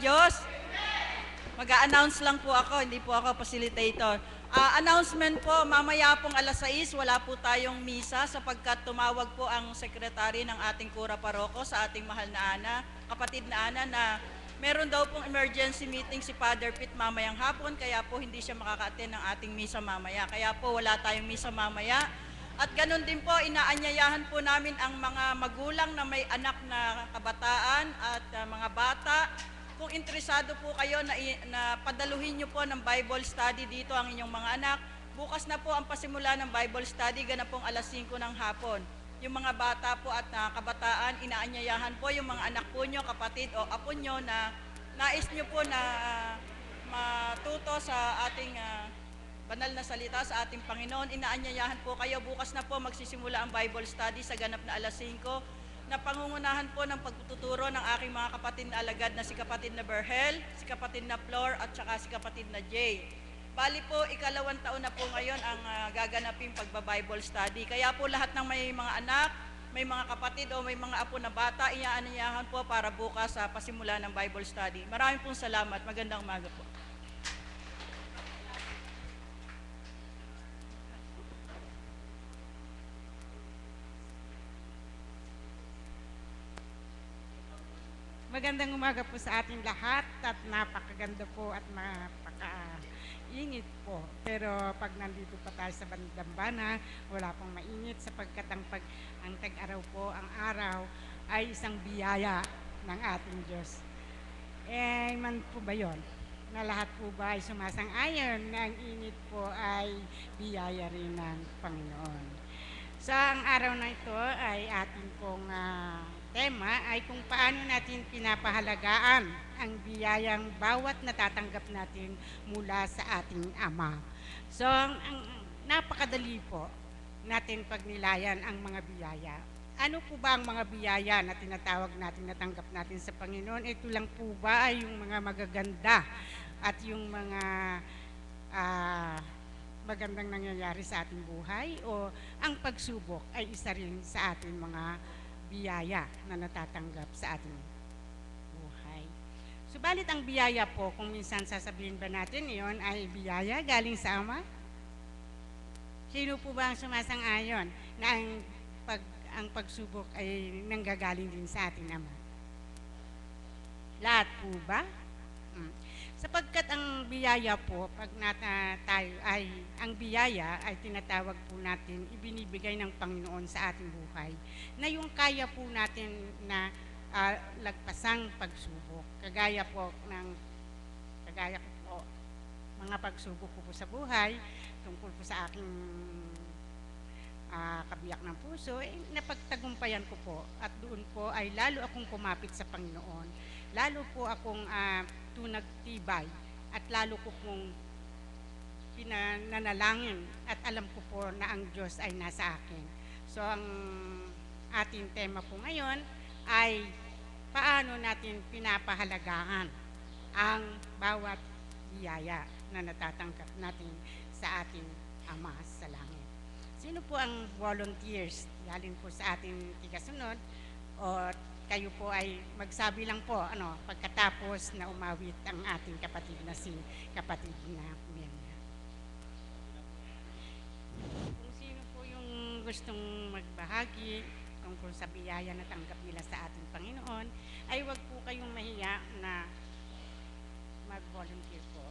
Diyos. Mag-a-announce lang po ako, hindi po ako facilitator. Announcement po, mamaya pong alas 6, wala po tayong misa sapagkat tumawag po ang sekretary ng ating Kura Paroko sa ating mahal na Ana, kapatid na Ana, na meron daw pong emergency meeting si Father Pete mamayang hapon, kaya po hindi siya makaka-attend ng ating misa mamaya. Kaya po wala tayong misa mamaya. At ganun din po, inaanyayahan po namin ang mga magulang na may anak na kabataan at mga bata. Kung interesado po kayo na padaluhin nyo po ng Bible study dito ang inyong mga anak, bukas na po ang pasimula ng Bible study, ganap pong alas 5 ng hapon. Yung mga bata po at kabataan, inaanyayahan po yung mga anak po nyo, kapatid o apo nyo na nais nyo po na matuto sa ating banal na salita sa ating Panginoon. Inaanyayahan po kayo, bukas na po magsisimula ang Bible study sa ganap na alas 5 na pangungunahan po ng pagtuturo ng aking mga kapatid na alagad na si kapatid na Berhel, si kapatid na Flor at saka si kapatid na Jay. Bali po, 2nd taon na po ngayon ang gaganapin pagba-Bible study. Kaya po lahat ng may mga anak, may mga kapatid o may mga apo na bata, iaanyayahan po para bukas sa pasimula ng Bible study. Maraming pong salamat. Magandang umaga po. Magandang umaga po sa ating lahat at napakaganda po at napakainit po. Pero pag nandito pa tayo sa Bandambana, wala pong mainit sapagkat ang tag-araw po, ang araw ay isang biyaya ng ating Diyos. Man po ba yun? Na lahat po ba ay sumasang-ayon na ang init po ay biyaya rin ng Panginoon. So ang araw na ito ay ating pong tema ay kung paano natin pinapahalagaan ang biyayang bawat natatanggap natin mula sa ating Ama. So, ang napakadali po natin pagnilayan ang mga biyaya. Ano po ba ang mga biyaya na tinatawag natin, natanggap natin sa Panginoon? Ito lang po ba ay yung mga magaganda at yung mga magandang nangyayari sa ating buhay? O ang pagsubok ay isa rin sa ating mga biyaya na natatanggap sa ating buhay. Subalit ang biyaya po, kung minsan sasabihin ba natin yon ay biyaya galing sa Ama? Sino po ba ang sumasang-ayon na ang pagsubok ay nanggagaling din sa ating Ama? Lahat po ba? Sapagkat ang biyaya po, pag ang biyaya ay tinatawag po natin, ibinibigay ng Panginoon sa ating buhay, na yung kaya po natin na lagpasang pagsubok. Kagaya ko po, mga pagsubok ko po sa buhay, tungkol po sa aking kabiyak ng puso, napagtagumpayan ko po. At doon po ay lalo akong kumapit sa Panginoon. Lalo po akong tunagtibay at lalo ko pong pinanalangin at alam ko po na ang Diyos ay nasa akin. So ang ating tema po ngayon ay paano natin pinapahalagaan ang bawat biyaya na natatanggap natin sa ating Ama sa langit. Sino po ang volunteers? Galing po sa ating tigasunod o kayo po ay magsabi lang po pagkatapos na umawit ang ating kapatid na kapatid na Mirna. Kung sino po yung gustong magbahagi tungkol sa biyaya na tanggap nila sa ating Panginoon, ay wag po kayong mahiya na mag-volunteer po.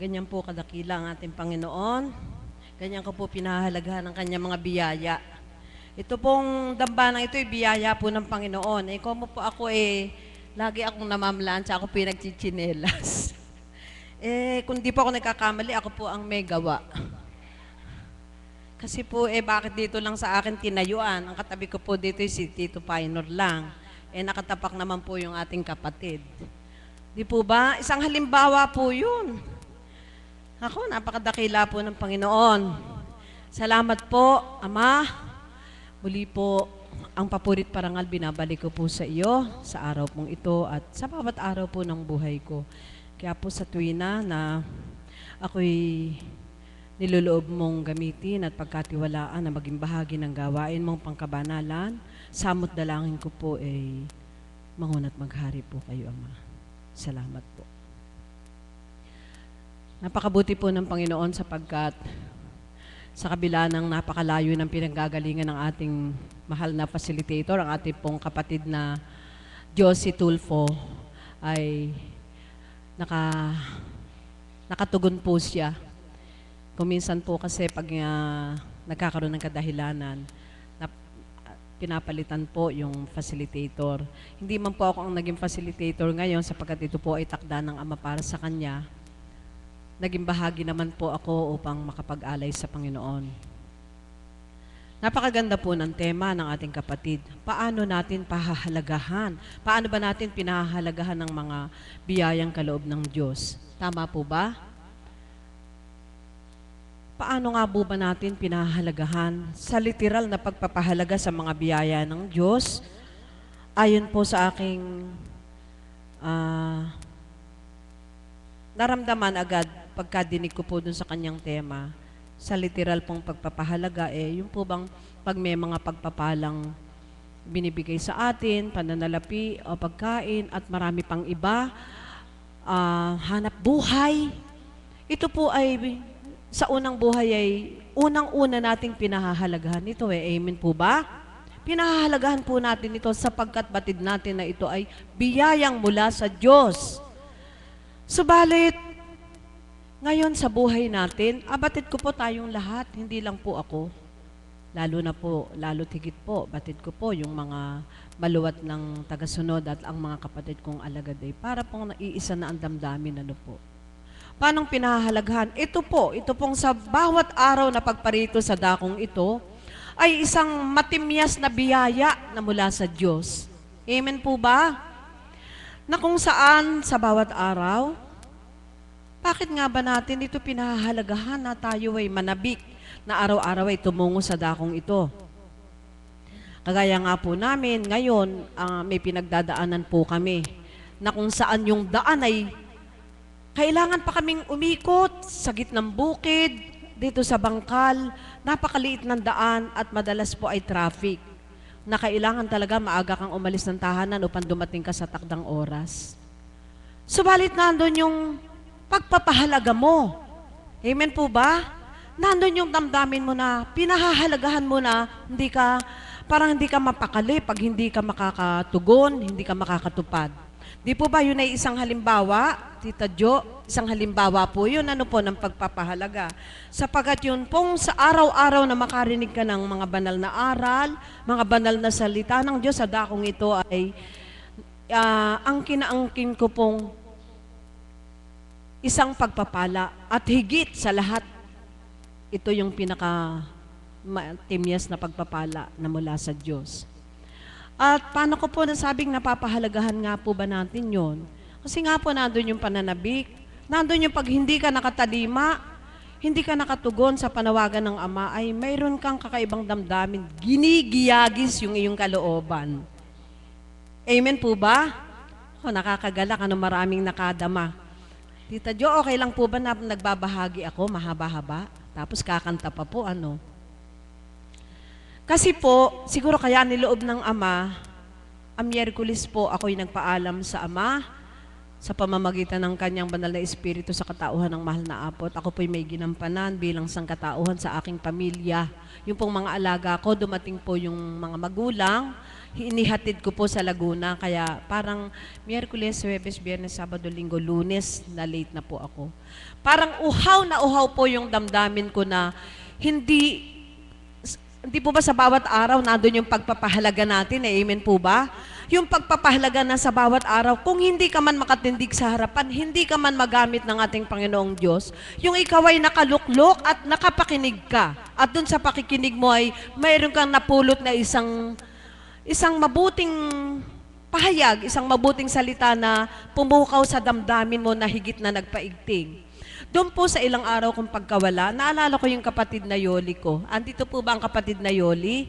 Ganyan po kadakila ang ating Panginoon. Ganyan ko po pinahahalagahan ang kanyang mga biyaya. Ito pong dambanang ito ay biyaya po ng Panginoon. Kung po ako lagi akong namamlansya, ako pinagchichinelas. Kung di po ako nagkakamali, ako po ang may gawa. Kasi po, bakit dito lang sa akin tinayuan? Ang katabi ko po dito si Tito Painor lang. Nakatapak naman po yung ating kapatid. Di po ba? Isang halimbawa po yun. Ako, napakadakila po ng Panginoon. Salamat po, Ama, Muli po, ang papurit parangal binabalik ko po sa iyo sa araw pong ito at sa bawat araw po ng buhay ko. Kaya po sa tuwina na ako'y niloloob mong gamitin at pagkatiwalaan na maging bahagi ng gawain mong pangkabanalan, samot dalangin ko po ay manguna't maghari po kayo, Ama. Salamat po. Napakabuti po ng Panginoon sapagkat sa kabila ng napakalayo ng pinanggagalingan ng ating mahal na facilitator, ang ating pong kapatid na Josie Tulfo, ay nakatugon po siya. Kuminsan po kasi pag nagkakaroon ng kadahilanan, pinapalitan po yung facilitator. Hindi man po ako ang naging facilitator ngayon sapagkat ito po ay takda ng Ama para sa kanya. Naging bahagi naman po ako upang makapag-alay sa Panginoon. Napakaganda po ng tema ng ating kapatid. Paano natin pahahalagahan? Paano ba natin pinahahalagahan ng mga biyayang kaloob ng Diyos? Tama po ba? Paano nga po ba natin pinahahalagahan sa literal na pagpapahalaga sa mga biyaya ng Diyos? Ayon po sa aking naramdaman agad pagkadinig ko po dun sa kanyang tema, sa literal pong pagpapahalaga, yung po bang pag may mga pagpapalang binibigay sa atin, pananalapi o pagkain at marami pang iba, hanap buhay, ito po ay sa unang buhay ay unang-una nating pinahahalagahan ito Amen po ba? Pinahahalagahan po natin ito sapagkat batid natin na ito ay biyayang mula sa Diyos. Subalit, ngayon sa buhay natin, batid ko po tayong lahat, hindi lang po ako. Lalo tigit po, batid ko po yung mga maluwat ng tagasunod at ang mga kapatid kong alagad ay para pong naiisa na ang damdamin, ano po. Paanong pinahahalagahan? Ito pong sa bawat araw na pagparito sa dakong ito, ay isang matimyas na biyaya na mula sa Diyos. Amen po ba? Na kung saan sa bawat araw, bakit nga ba natin ito pinahahalagahan na tayo ay manabik na araw-araw ay tumungo sa dakong ito? Kagaya nga po namin, ngayon may pinagdadaanan po kami na kung saan yung daan ay kailangan pa kaming umikot sa gitnang bukid, dito sa bangkal, napakaliit ng daan at madalas po ay traffic na kailangan talaga maaga kang umalis ng tahanan upang dumating ka sa takdang oras. Subalit nandun yung pagpapahalaga mo. Amen po ba? Nandun yung damdamin mo na, pinahahalagahan mo na, parang hindi ka mapakali pag hindi ka makakatugon, hindi ka makakatupad. Di po ba yun ay isang halimbawa, Tita Jo? Isang halimbawa po yun, ano po, ng pagpapahalaga. Sapagat yun pong sa araw-araw na makarinig ka ng mga banal na aral, mga banal na salita ng Diyos sa dakong ito ay ang kinaangkin ko pong isang pagpapala at higit sa lahat, ito yung pinaka-timyas na pagpapala na mula sa Diyos. At paano ko po nasabing napapahalagahan nga po ba natin yon? Kasi nga po nandun yung pananabik, nandun yung pag hindi ka nakatalima, hindi ka nakatugon sa panawagan ng Ama, ay mayroon kang kakaibang damdamin, ginigiyagis yung iyong kalooban. Amen po ba? Nakakagalak, maraming nakadama. Tita Jo, okay lang po ba na nagbabahagi ako, mahaba-haba? Tapos kakanta pa po, ano? Kasi po, siguro kaya niloob ng Ama, ang Miyerkules po ako'y nagpaalam sa Ama sa pamamagitan ng kanyang banal na Espiritu sa katauhan ng mahal na apot. Ako po'y may ginampanan bilang sangkatauhan sa aking pamilya. Yung pong mga alaga ko, dumating po yung mga magulang, inihatid ko po sa Laguna, kaya parang Miyerkules, Huwebes, Biyernes, Sabado, Linggo, Lunes, na late na po ako. Parang uhaw na uhaw po yung damdamin ko na hindi po ba sa bawat araw nandun yung pagpapahalaga natin, amen po ba? Yung pagpapahalaga na sa bawat araw, kung hindi ka man makatindig sa harapan, hindi ka man magamit ng ating Panginoong Diyos, yung ikaw ay nakaluklok at nakapakinig ka. At dun sa pakikinig mo ay mayroon kang napulot na isang mabuting pahayag, isang mabuting salita na pumukaw sa damdamin mo na higit na nagpaigting. Doon po sa ilang araw kong pagkawala, naalala ko yung kapatid na Yoli ko. Andito po ba ang kapatid na Yoli?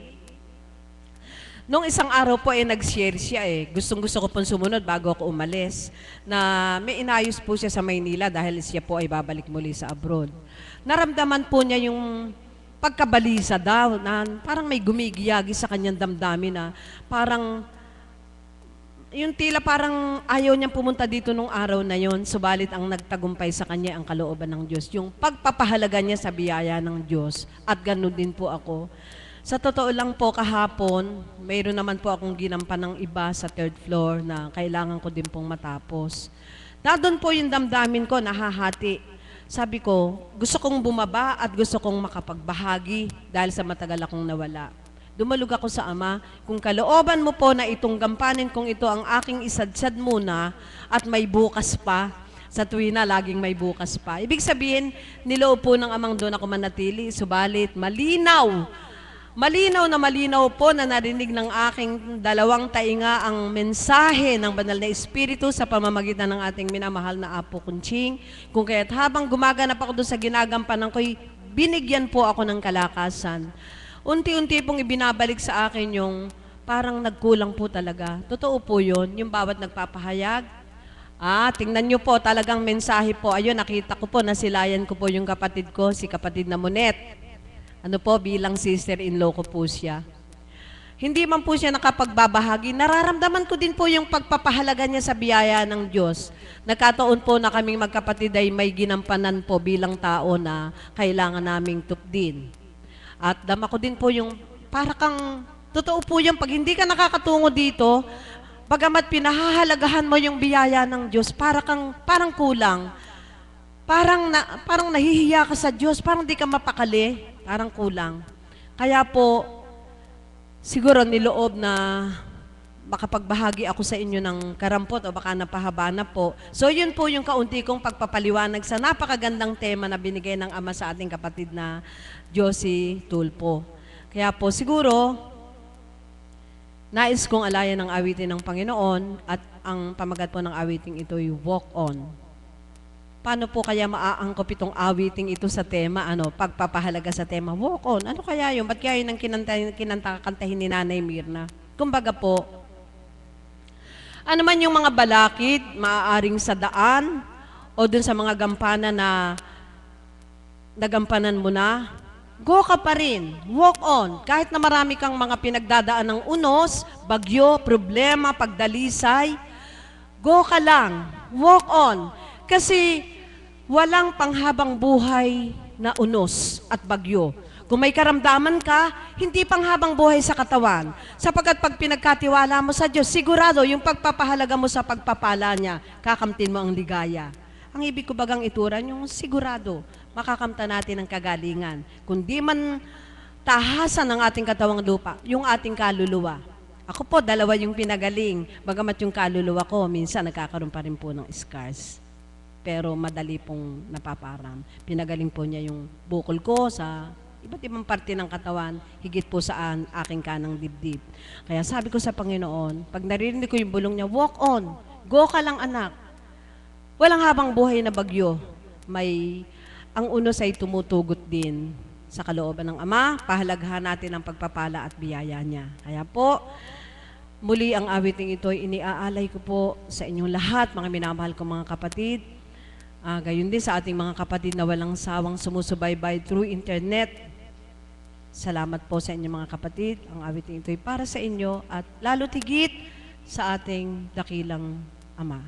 Nung isang araw po nag-share siya Gustong-gusto ko pong sumunod bago ako umalis na may inayos po siya sa Maynila dahil siya po ay babalik muli sa abroad. Naramdaman po niya yung pagkabalisa daw na parang may gumigiyagi sa kanyang damdamin na parang yung tila parang ayaw niyang pumunta dito nung araw na yon, subalit ang nagtagumpay sa kanya ang kalooban ng Diyos. Yung pagpapahalaga niya sa biyaya ng Diyos at ganun din po ako. Sa totoo lang po kahapon, mayroon naman po akong ginampan ng iba sa third floor na kailangan ko din pong matapos. Nandun po yung damdamin ko, nahahati. Sabi ko, gusto kong bumaba at gusto kong makapagbahagi dahil sa matagal akong nawala. Dumalog ako sa Ama, kung kalooban mo po na itong gampanin kong ito ang aking isadsad muna at may bukas pa, sa tuwina laging may bukas pa. Ibig sabihin, niloob po ng Amang doon ako manatili, subalit malinaw na malinaw po na narinig ng aking dalawang tainga ang mensahe ng Banal na Espiritu sa pamamagitan ng ating minamahal na Apo Kunching. Kung kaya't habang gumaganap ako doon sa ginagampanan ko'y binigyan po ako ng kalakasan. Unti-unti pong ibinabalik sa akin yung parang nagkulang po talaga. Totoo po yun, yung bawat nagpapahayag. Tingnan nyo po, talagang mensahe po. Ayun, nakita ko po, nasilayan ko po yung kapatid ko, si kapatid na Monet. Bilang sister-in-law ko po siya. Hindi man po siya nakapagbabahagi, nararamdaman ko din po yung pagpapahalaga niya sa biyaya ng Diyos. Nagkataon po na kaming magkapatid ay may ginampanan po bilang tao na kailangan naming tupdin. At dama ko din po yung, para kang, totoo po yung, pag hindi ka nakakatungo dito, bagamat pinahahalagahan mo yung biyaya ng Diyos, parang kulang. Parang nahihiya ka sa Diyos, parang di ka mapakali. Parang kulang. Kaya po, siguro niloob na makapagbahagi ako sa inyo ng karampot o baka napahaba na po. So yun po yung kaunti kong pagpapaliwanag sa napakagandang tema na binigay ng Ama sa ating kapatid na Josie Tulpo. Kaya po siguro, nais kong alayan ang awitin ng Panginoon at ang pamagat po ng awiting ito ay Walk On. Paano po kaya maaangkop itong awiting ito sa tema, pagpapahalaga sa tema, walk on? Ano kaya yun? Ba't kaya yun ang kantahin ni Nanay Mirna? Kumbaga po, ano man yung mga balakid, maaaring sa daan, o dun sa mga gampanan na nagampanan mo na, go ka pa rin, walk on. Kahit na marami kang mga pinagdadaan ng unos, bagyo, problema, pagdalisay, go ka lang, walk on. Kasi walang panghabang buhay na unos at bagyo. Kung may karamdaman ka, hindi panghabang buhay sa katawan. Sapagkat pag pinagkatiwala mo sa Diyos, sigurado yung pagpapahalaga mo sa pagpapala niya, kakamtin mo ang ligaya. Ang ibig ko bagang ituran, yung sigurado, makakamta natin ang kagalingan. Kung di man tahasan ng ating katawang lupa, yung ating kaluluwa. Ako po, dalawa yung pinagaling. Bagamat yung kaluluwa ko, minsan nagkakaroon pa rin po ng scars. Pero madali pong napaparam. Pinagaling po niya yung bukol ko sa iba't ibang parte ng katawan, higit po sa aking kanang dibdib. Kaya sabi ko sa Panginoon, pag naririnig ko yung bulong niya, walk on, go ka lang anak. Walang habang buhay na bagyo. Ang unos ay tumutugot din sa kalooban ng Ama, pahalagahan natin ang pagpapala at biyaya niya. Kaya po, muli ang awiting ito ay iniaalay ko po sa inyong lahat, mga minamahal kong mga kapatid. Gayon din sa ating mga kapatid na walang sawang sumusubaybay through internet. Salamat po sa inyong mga kapatid. Ang awiting ito ay para sa inyo at lalo tigit sa ating dakilang Ama.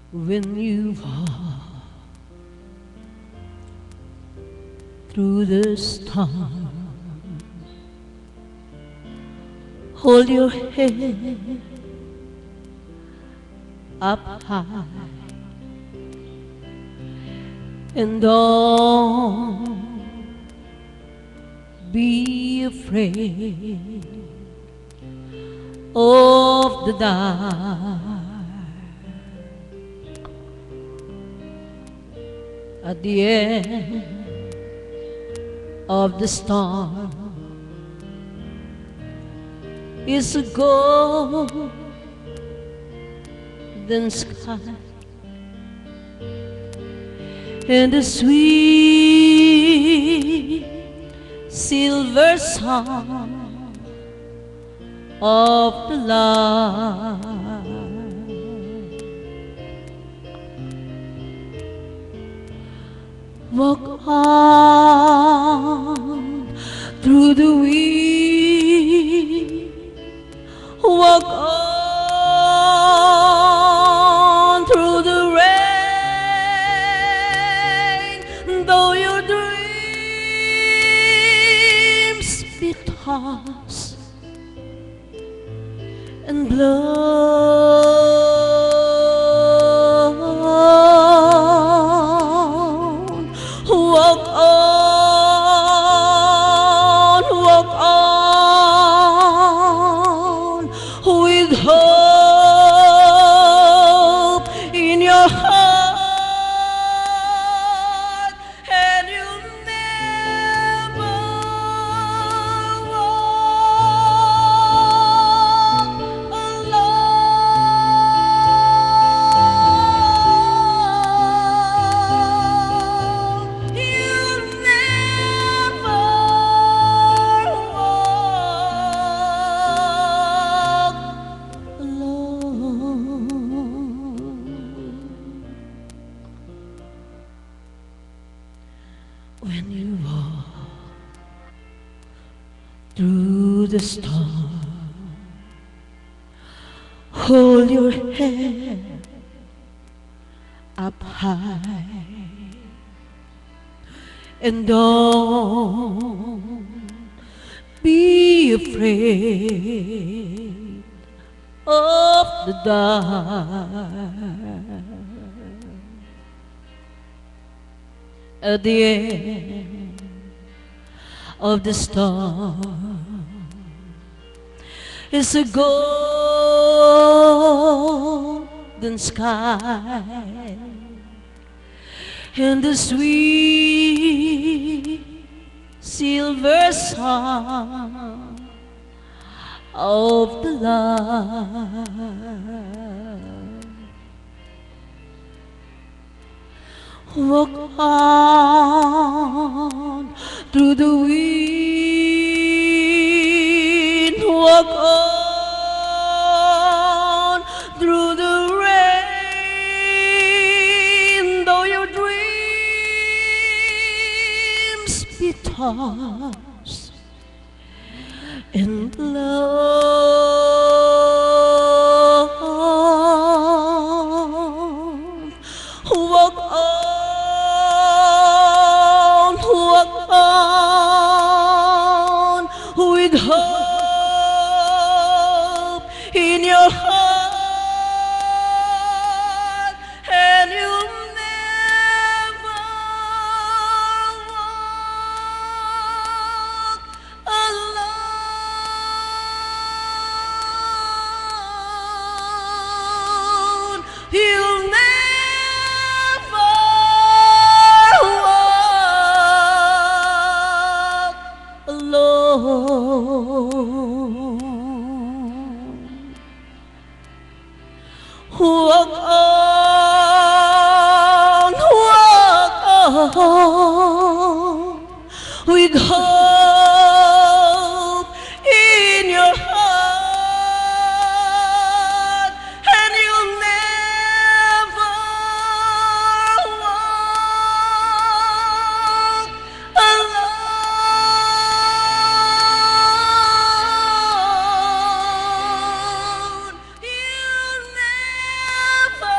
When you walk through the storm, hold your head up high and don't be afraid of the dark. At the end of the storm is a goal than sky, and the sweet silver sound of the light. Walk on through the wind, walk on through the rain, though your dreams be tossed and blown. Walk on with hope in your heart, and you'll never walk alone. You'll never walk alone. When you walk through the storm, hold your head up high and don't be afraid of the dark. At the end of the storm is a golden sky and the sweet silver song of the light. Walk on through the wind, walk on through the rain, though your dreams be tossed and blown. Walk on with hope in your heart, and you'll never walk alone. You'll never alone. Walk on with hope in your heart, and you'll never walk alone. You'll never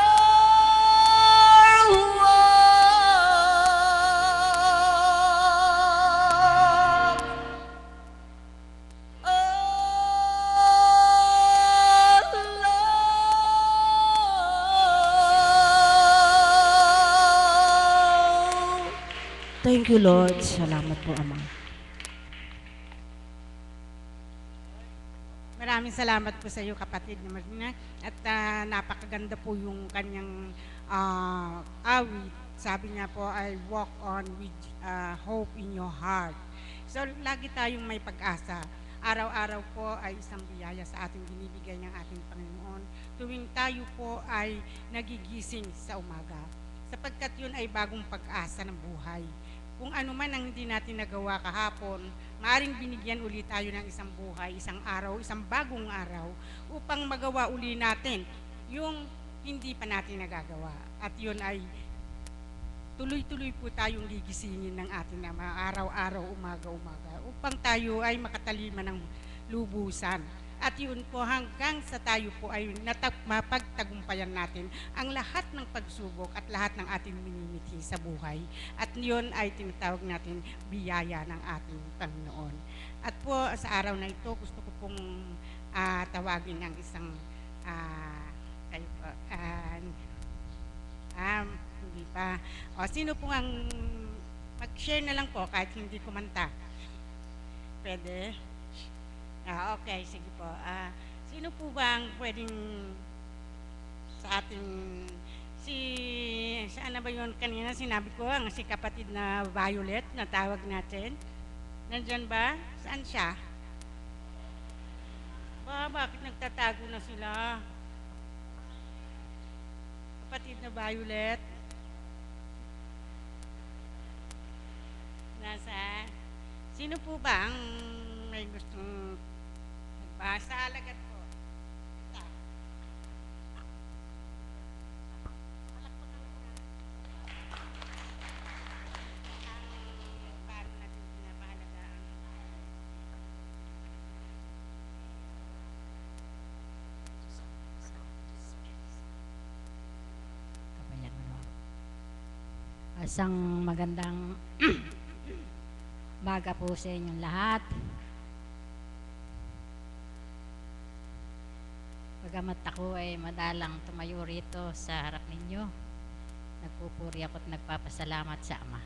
Thank you, Lord. Salamat po, Ama. Maraming salamat po sa iyo, kapatid na Marina. At napakaganda po yung kanyang awit. Sabi niya po ay walk on with hope in your heart. So lagi tayong may pag-asa. Araw-araw po ay isang biyaya sa ating binibigay ng ating Panginoon. tuwing tayo po ay nagigising sa umaga. Sapagkat yun ay bagong pag-asa ng buhay. Kung ano man ang hindi natin nagawa kahapon, maaring binigyan uli tayo ng isang buhay, isang araw, isang bagong araw upang magawa uli natin yung hindi pa natin nagagawa. At yun ay tuloy-tuloy po tayong gigisingin ng ating Ama araw-araw, umaga-umaga upang tayo ay makatalima ng lubusan. At yun po hanggang sa tayo po ay mapagtagumpayan natin ang lahat ng pagsubok at lahat ng ating minimithi sa buhay. At yun ay tinatawag natin biyaya ng ating Panginoon. At po sa araw na ito gusto ko pong tawagin ang isang kayo po, hindi pa. O, sino po ang mag-share na lang po kahit hindi kumanta? Pwede? Okay, sige po. Sino po ba ang pwedeng sa ating saan na ba yun kanina sinabi ko, ang si kapatid na Violet na tawag natin? Nandyan ba? Saan siya? Bakit nagtatago na sila? Kapatid na Violet? Nasa? Sino po ba ang may gustong magbasa? Alagad po. Isang magandang baga po sa inyong lahat. Bagamat ako ay madalang tumayo rito sa harap ninyo, nagpupuri ako at nagpapasalamat sa Ama.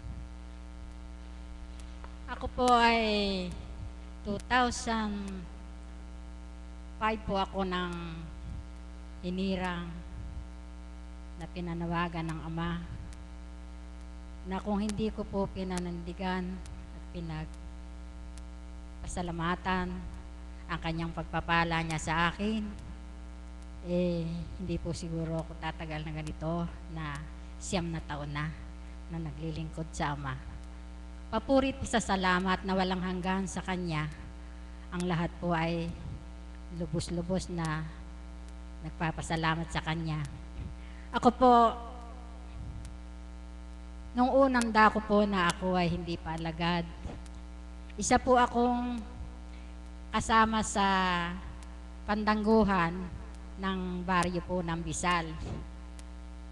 Ako po ay 2005 po ako ng hinirang na pinanawagan ng Ama na kung hindi ko po pinanandigan at pinagpasalamatan ang kanyang pagpapala niya sa akin, hindi po siguro ako tatagal na ganito na 9 na taon na naglilingkod sa Ama. Papuri po sa salamat na walang hanggan sa Kanya. Ang lahat po ay lubos-lubos na nagpapasalamat sa Kanya. Ako po, nung unang dako po na ako ay hindi pa alagad, isa po akong kasama sa pandangguhan ng baryo po ng Bisal.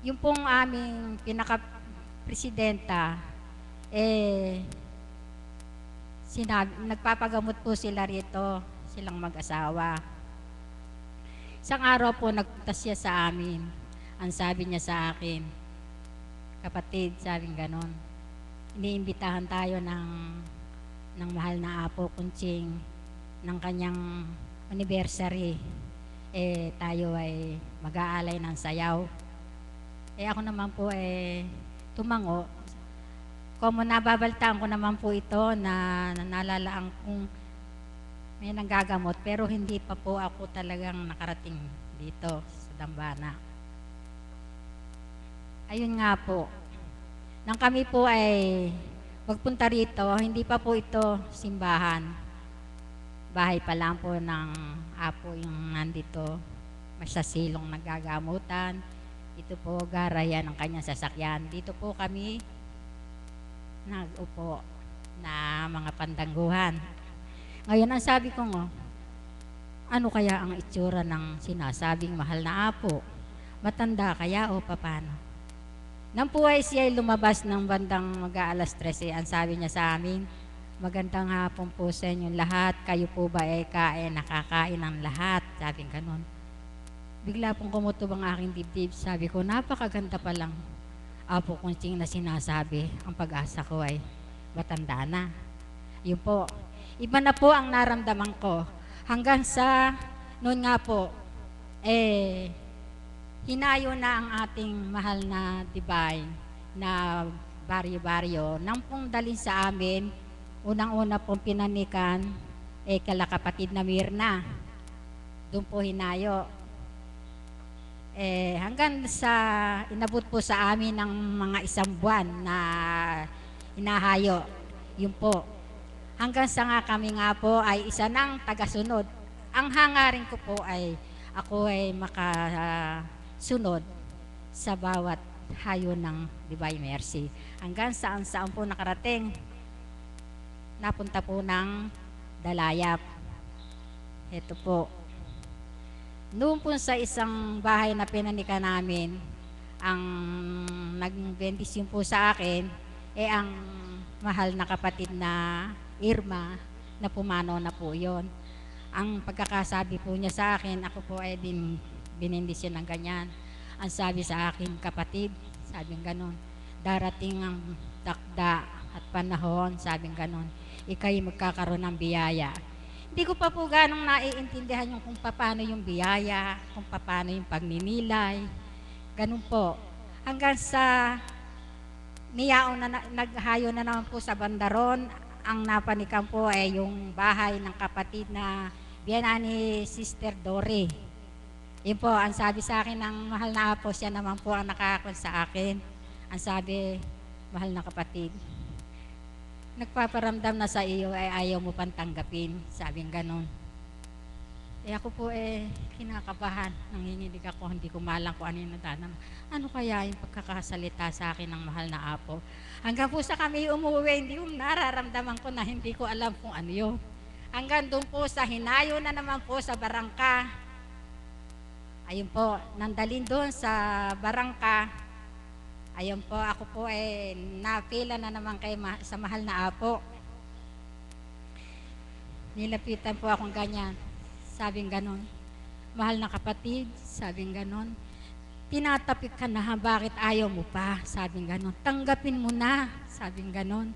Yung pong aming pinaka-presidenta, nagpapagamot po sila rito, silang mag-asawa. Isang araw po nagpunta siya sa amin. Ang sabi niya sa akin, kapatid, sabing ganon, iniimbitahan tayo ng mahal na Apo Kunching ng kanyang anniversary. Tayo ay mag-aalay ng sayaw. Ako naman po tumango. Kung nababaltaan ko naman po ito na nalalaan kung may nanggagamot, pero hindi pa po ako talagang nakarating dito sa Dambana. Ayun nga po, nang kami po ay magpunta rito, hindi pa po ito simbahan. Bahay pa lang po ng Apo yung nandito, masasilong naggagamutan. Ito po garayan ng kanyang sasakyan. Dito po kami nag-upo na mga pandangguhan. Ngayon ang sabi ko ano kaya ang itsura ng sinasabing mahal na Apo? Matanda kaya o papano? Nang po ay siya ay lumabas ng bandang mag-aalas 13, ang sabi niya sa amin, magandang hapon po sa inyong lahat, kayo po ba ay nakakain ng lahat? Sabing ganun. Bigla pong kumutob ang aking dibdib, sabi ko, napakaganda pa lang Apo Kunching na sinasabi, ang pag-asa ko ay matanda na. Yun po, iba na po ang naramdaman ko. Hanggang sa noon nga po, hinayo na ang ating mahal na Divine na baryo-baryo nang pong dalhin sa amin. Unang-una pong pinanikan kala kapatid na Mirna. Doon po hinayo. Hanggang sa inabot po sa amin ng mga isang buwan na inahayo. Yun po. Hanggang sa nga kami nga po ay isa ng tagasunod. Ang hangarin ko po ay ako ay makasunod sa bawat hayo ng Divine Mercy. Hanggang saan po nakarating, napunta po ng Dalayap. Ito po. Noon po sa isang bahay na pinanika namin, ang nag-bendisyon po sa akin, ang mahal na kapatid na Irma, na pumanaw na po yon. Ang pagkakasabi po niya sa akin, ako po ay din binindisyon ng ganyan. Ang sabi sa akin, kapatid, sabi ganon, darating ang takda at panahon, sabi ganon, ikay magkakaroon ng biyaya. Hindi ko pa po ganong naiintindihan yung kung paano yung biyaya, kung paano yung pagninilay. Ganun po. Hanggang sa niyaon na naghayo na naman po sa bandaron, ang napanikan po ay yung bahay ng kapatid na biyana ni Sister Dory. Yun po, ang sabi sa akin ng mahal na apo, siya naman po ang nakakon sa akin. Ang sabi, mahal na kapatid, nagpaparamdam na sa iyo ay ayaw mo pang tanggapin, sabing ganon. Ako po kinakabahan, nanginginig ako, hindi ko malang kung ano yung nadanam. Ano kaya yung pagkakasalita sa akin ng mahal na apo? Hanggang po sa kami umuwi, hindi ko nararamdaman ko na hindi ko alam kung ano yun. Hanggang doon po sa hinayo na naman po sa barangka. Ayun po, nandalin doon sa barangka. Ayun po, ako po napila na naman sa mahal na apo. Nilapitan po akong ganyan. Sabing ganon, mahal na kapatid, sabing ganon, tinatapik ka na ha, bakit ayaw mo pa? Sabing ganon, tanggapin mo na, sabing ganon,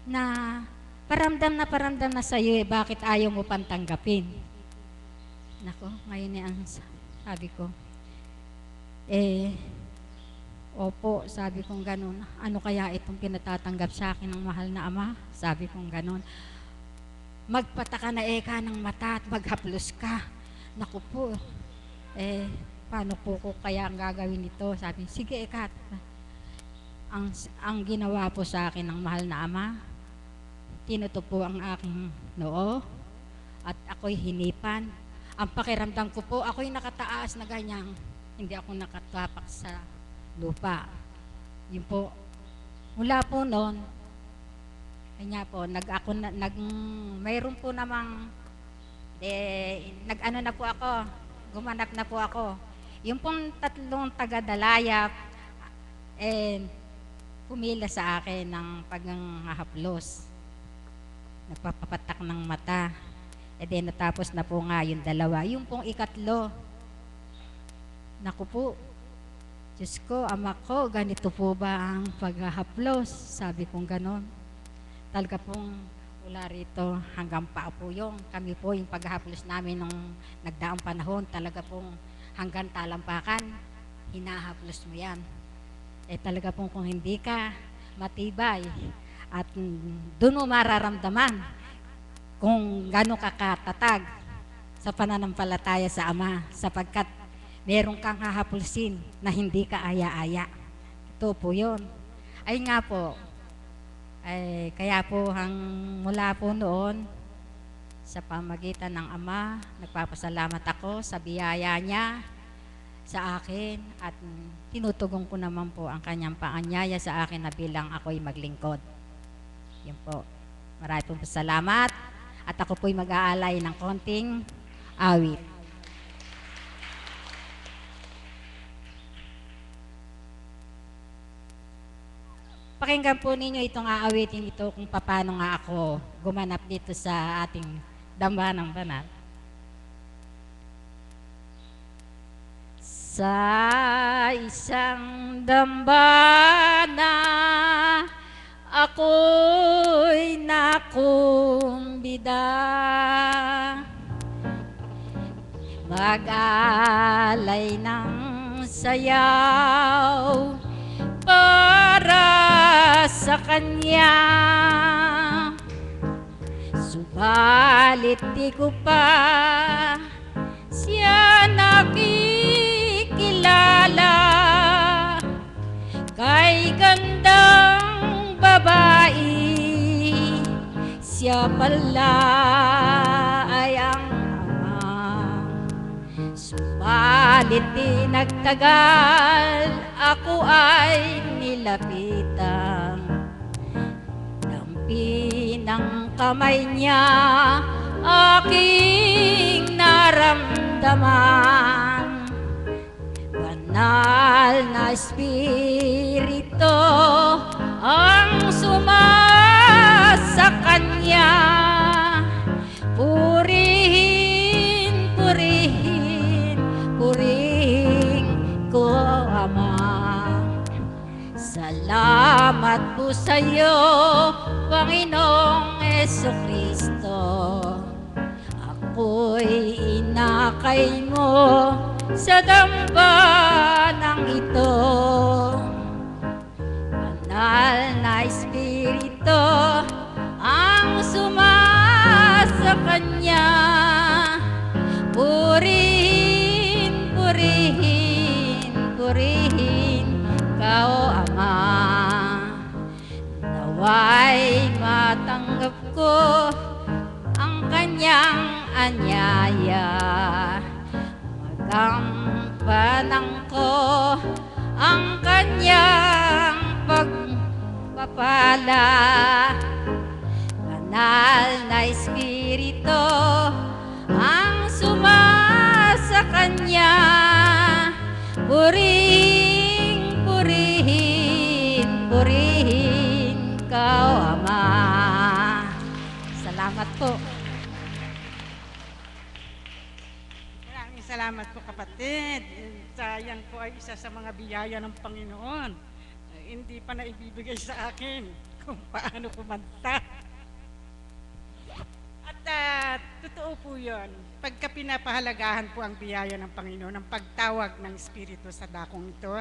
na paramdam na sa iyo, bakit ayaw mo pang tanggapin? Nako, ngayon ang sabi ko, opo, sabi kong ganon. Ano kaya itong pinatatanggap sa akin ng mahal na ama? Sabi kong ganon. Magpataka na ka ng mata at maghaplos ka. Naku po, paano po ko kaya ang gagawin ito? Sabi, sige Kat. Ang ginawa po sa akin ng mahal na ama, tinuto po ang aking noo at ako'y hinipan. Ang pakiramdam ko po, ako'y nakataas na ganyang, hindi ako nakatapak sa lupa. Yun po. Mula po noon, kanya po, mayroon po namang, nag-ano na po ako, gumanap na po ako. Yung pong 3 taga-Dalayap, pumila sa akin ng paghahaplos. Nagpapapatak ng mata. Natapos na po nga yung 2. Yung pong 3, naku po, Diyos ko, ama ko, ganito po ba ang paghahaplos? Sabi kong ganon. Talaga pong wala rito hanggang pa po yung kami po yung paghahaplos namin nung nagdaang panahon. Talaga pong hanggang talampakan, hinahaplos mo yan. Talaga pong kung hindi ka matibay at doon mo mararamdaman kung gano'n ka katatag sa pananampalataya sa Ama sapagkat meron kang hahapulsin na hindi ka aya-aya. Ito po yun. Ay nga po, kaya po mula po noon sa pamagitan ng Ama, nagpapasalamat ako sa biyaya niya sa akin at tinutugon ko naman po ang kanyang paanyaya sa akin na bilang ako'y maglingkod. Yan po. Marami pong salamat at ako po'y mag-aalay ng konting awit. Pakinggan po ninyo itong aawitin ito kung paano nga ako gumanap dito sa ating dambanang banal. Sa isang dambana, ako'y nakumbida. Mag-alay ng sayaw para sa kanya. Subalit di ko pa siya nakikilala. pala ay ang Ama. Subalit di nagtagal, ako ay nilapitan. Dampi ng kamay niya, aking naramdaman. Banal na Espiritu ang sa Kanya. Purihin, purihin, purihin ko, Ama. Salamat po sa iyo, Panginoong Jesucristo. Ako'y inakay mo sa dambanang ito. Banal na Espiritu ang sa Kanya. Purihin, purihin, purihin ka, O Ama. Naway matanggap ko ang Kanyang anyaya. Magampanan ko ang Kanyang pagpapala. Banal na Espiritu ang sa Kanya. Purihin, purihin, purihin ka, O Ama. Salamat po. Maraming salamat po, kapatid. Yan po ay isa sa mga biyaya ng Panginoon. Hindi pa naibibigay sa akin kung paano kumanta. At totoo po yun. Pagka pinapahalagahan po ang biyaya ng Panginoon, ang pagtawag ng Espiritu sa dakong ito,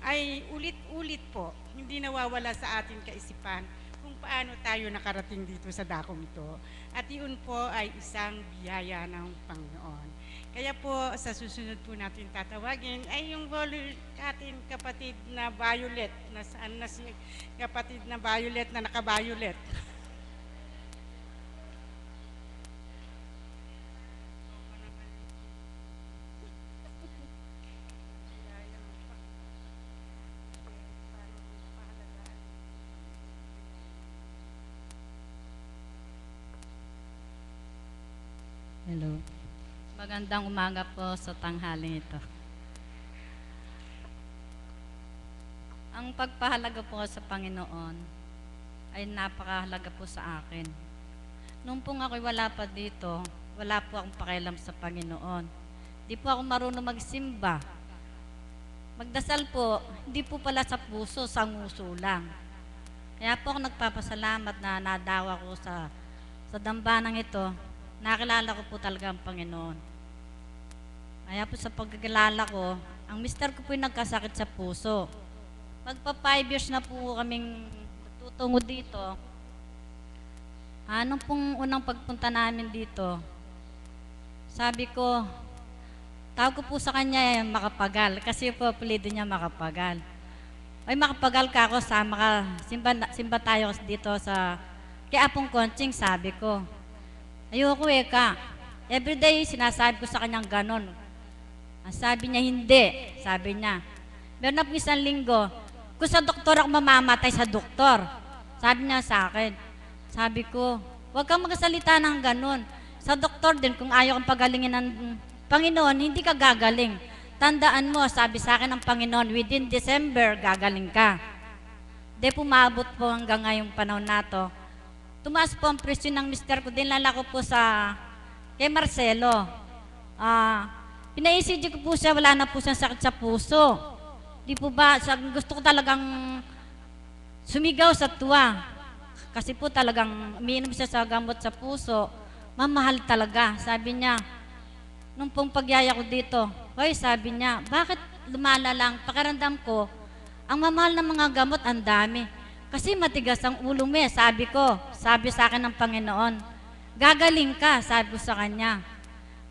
ay ulit-ulit po, hindi nawawala sa ating kaisipan kung paano tayo nakarating dito sa dakong ito. At yun po ay isang biyaya ng Panginoon. Kaya po, sa susunod po natin tatawagin ay yung ating kapatid na Violet. Nasaan na si kapatid na Violet na naka-violet? Hello. Magandang umaga po sa tanghaling ito. Ang pagpahalaga po sa Panginoon ay napakahalaga po sa akin. Nung pong ako'y wala pa dito, wala po akong pakialam sa Panginoon. Di po ako marunong magsimba. Magdasal po, hindi po pala sa puso, sa nguso lang. Kaya po ako nagpapasalamat na nadawa ko sa dambanang ito. Nakilala ko po talaga ang Panginoon. Kaya po sa pagkakilala ko, ang mister ko po yung nagkasakit sa puso. Magpa 5 years na po kaming tutungo dito. Anong pong unang pagpunta namin dito? Sabi ko, tawag ko po sa kanya Makapagal, kasi po apelido niya Makapagal. Ay, Makapagal ka ako, sama ka, simba tayo dito sa, kay Apong Konching, sabi ko. Ayoko ka. Everyday, sinasabi ko sa kanyang ganon. Ang sabi niya, hindi. Sabi niya, meron na po isang linggo, kung sa doktor ako mamamatay sa doktor. Sabi niya sa akin. Sabi ko, huwag kang magsalita ng ganon. Sa doktor din, kung ayaw kang pagalingin ng Panginoon, hindi ka gagaling. Tandaan mo, sabi sa akin ng Panginoon, within December, gagaling ka. Di pumabot po hanggang ngayong panahon na to. Tumaas po ang presyon ng mister ko. Dinala ko po kay Marcelo. Pina-ECG ko po siya, wala na po siyang sakit sa puso. Di po ba, gusto ko talagang sumigaw sa tuwa. Kasi po talagang umiinom siya sa gamot sa puso. Mamahal talaga. Sabi niya, nung pong pagyaya ko dito, hoy, sabi niya, bakit lumalala ang pakiramdam ko? Ang mamahal ng mga gamot, ang dami. Kasi matigas ang ulo mo sabi ko. Sabi sa akin ng Panginoon, gagaling ka, sabi ko sa kanya.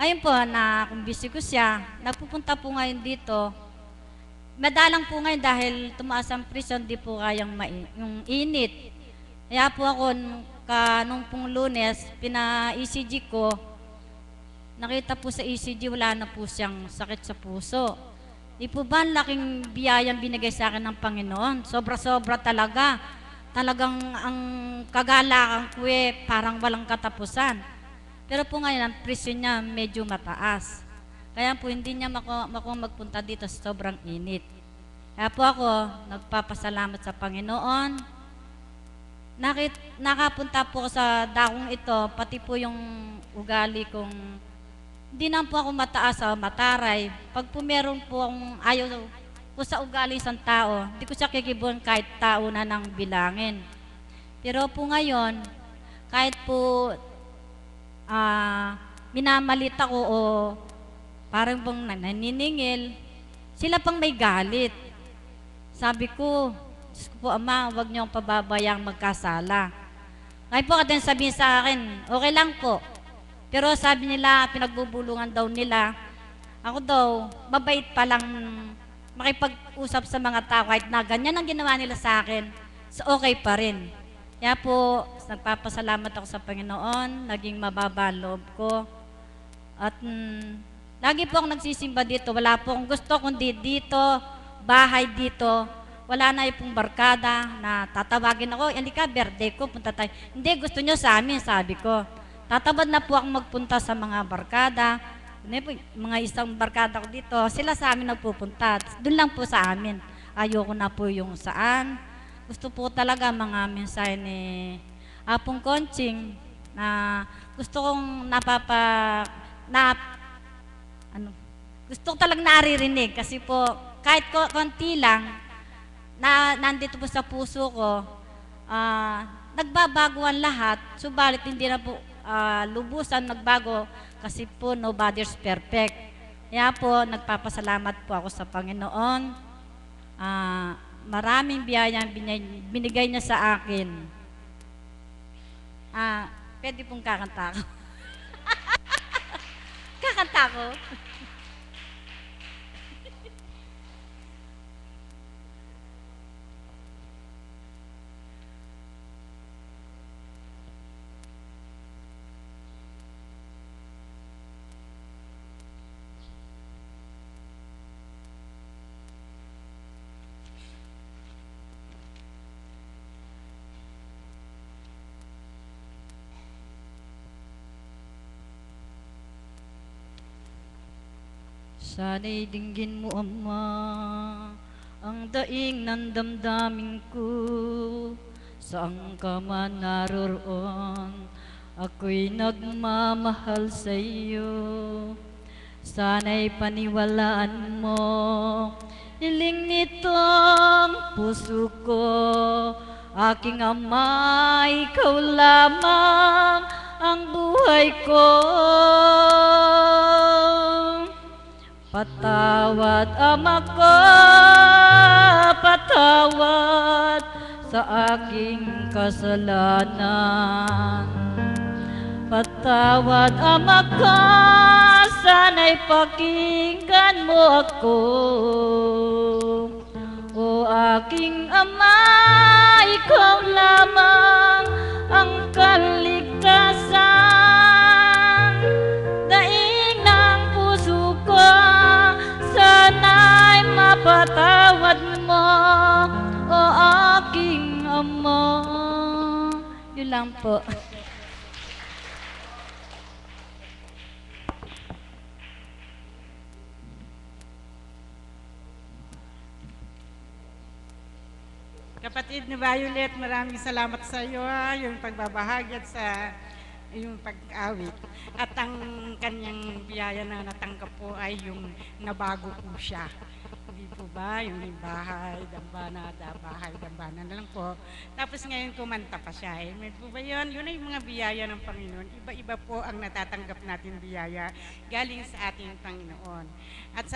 Ayun po, nakumbisi ko siya. Nagpupunta po ngayon dito. Madalang po ngayon dahil tumaas ang presyon, di po kayang yung init. Kaya po ako, nung pong Lunes, pina-ECG ko, nakita po sa ECG, wala na po siyang sakit sa puso. Di po ba ang laking biyayang binigay sa akin ng Panginoon? Sobra-sobra talaga. Talagang ang kagalakan ko parang walang katapusan. Pero po ngayon, ang presyo niya medyo mataas. Kaya po hindi niya magpunta dito sa sobrang init. Kaya po ako, nagpapasalamat sa Panginoon. Nakapunta po ako sa dakong ito, pati po yung ugali kong hindi na po ako mataas o mataray. Pag po meron po akong ayaw po sa ugali isang tao, hindi ko siya kikibuan kahit tao na nang bilangin. Pero po ngayon, kahit po minamalit ako o parang bang naniningil, sila pang may galit. Sabi ko, Diyos ko po, Ama, huwag niyo akong pababayang magkasala. Ngayon po kadang sabihin sa akin, okay lang po. Pero sabi nila, pinagbubulungan daw nila, ako daw, mabait pa lang makipag-usap sa mga tao kahit na ganyan ang ginawa nila sa akin, so okay pa rin. Kaya po, nagpapasalamat ako sa Panginoon, naging mababa ang loob ko. At lagi po akong nagsisimba dito, wala po akong gusto kundi dito, bahay dito, wala na yung barkada na tatawagin ako, hindi ka, birthday ko, punta tayo. Hindi, gusto nyo sa amin, sabi ko. Tatabad na po akong magpunta sa mga barkada. Mga isang barkada ko dito, sila sa amin nagpupunta. Doon lang po sa amin. Ayoko na po yung saan. Gusto po talaga mga mensahe ni Apong Conching na gusto kong gusto ko talagang naririnig kasi po kahit konti lang na nandito po sa puso ko, nagbabago ang lahat, subalit hindi na po lubusan nagbago kasi po nobody's perfect. Kaya po, nagpapasalamat po ako sa Panginoon. Maraming biyaya binigay niya sa akin. Pwede pong kakanta ako. Kakanta ko. Sana'y dinggin mo, Ama, ang daing ng damdamin ko. Saan ka man naroroon, ako'y nagmamahal sa iyo. Sana'y paniwalaan mo, hiling nitong puso ko. Aking Ama, ikaw lamang ang buhay ko. Patawad, Ama ko, patawad sa aking kasalanan. Patawad, Ama ko, sana'y pakinggan mo ako. O aking Ama, ikaw lamang ang kaligtasan. Daing ng puso ko, sana'y mapatawad mo, o aking Ama. Yun lang po. Kapatid ni Violet, maraming salamat sa iyo, yung pagbabahagi at sa yung pag-awit. At ang kanyang biyaya na natanggap po ay yung nabago po siya. Hindi po ba? Yung bahay, dambana, bahay, dambana na lang po. Tapos ngayon kumanta pa siya. May po ba yun? Yun ay mga biyaya ng Panginoon. Iba-iba po ang natatanggap natin biyaya galing sa ating Panginoon. At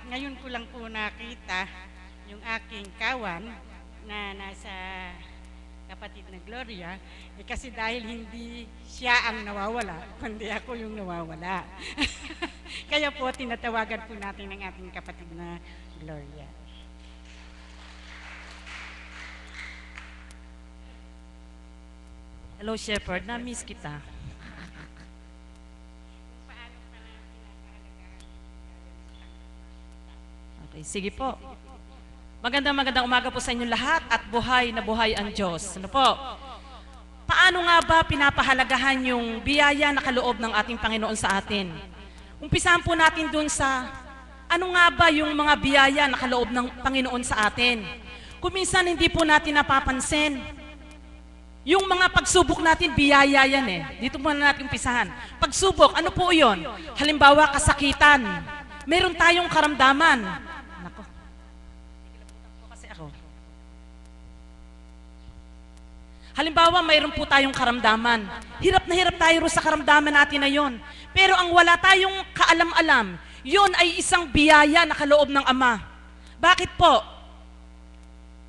ngayon ko lang po nakita yung aking kawan na nasa kapatid na Gloria, kasi dahil hindi siya ang nawawala, kundi ako yung nawawala. Kaya po, tinatawagan po natin ang ating kapatid na Gloria. Hello, Shepherd. Na-miss kita. Okay, sige po. Magandang umaga po sa inyong lahat at buhay na buhay ang Diyos. Ano po? Paano nga ba pinapahalagahan yung biyaya na kaloob ng ating Panginoon sa atin? Umpisahan po natin dun sa ano nga ba yung mga biyaya na kaloob ng Panginoon sa atin? Kung minsan hindi po natin napapansin, yung mga pagsubok natin, biyaya yan eh. Dito muna natin umpisahan. Pagsubok, ano po yun? Halimbawa, kasakitan. Meron tayong karamdaman. Nako. Kasi ako. Halimbawa, mayroon po tayong karamdaman. Hirap na hirap tayo sa karamdaman natin na yon. Pero ang wala tayong kaalam-alam, yon ay isang biyaya na kaloob ng Ama. Bakit po?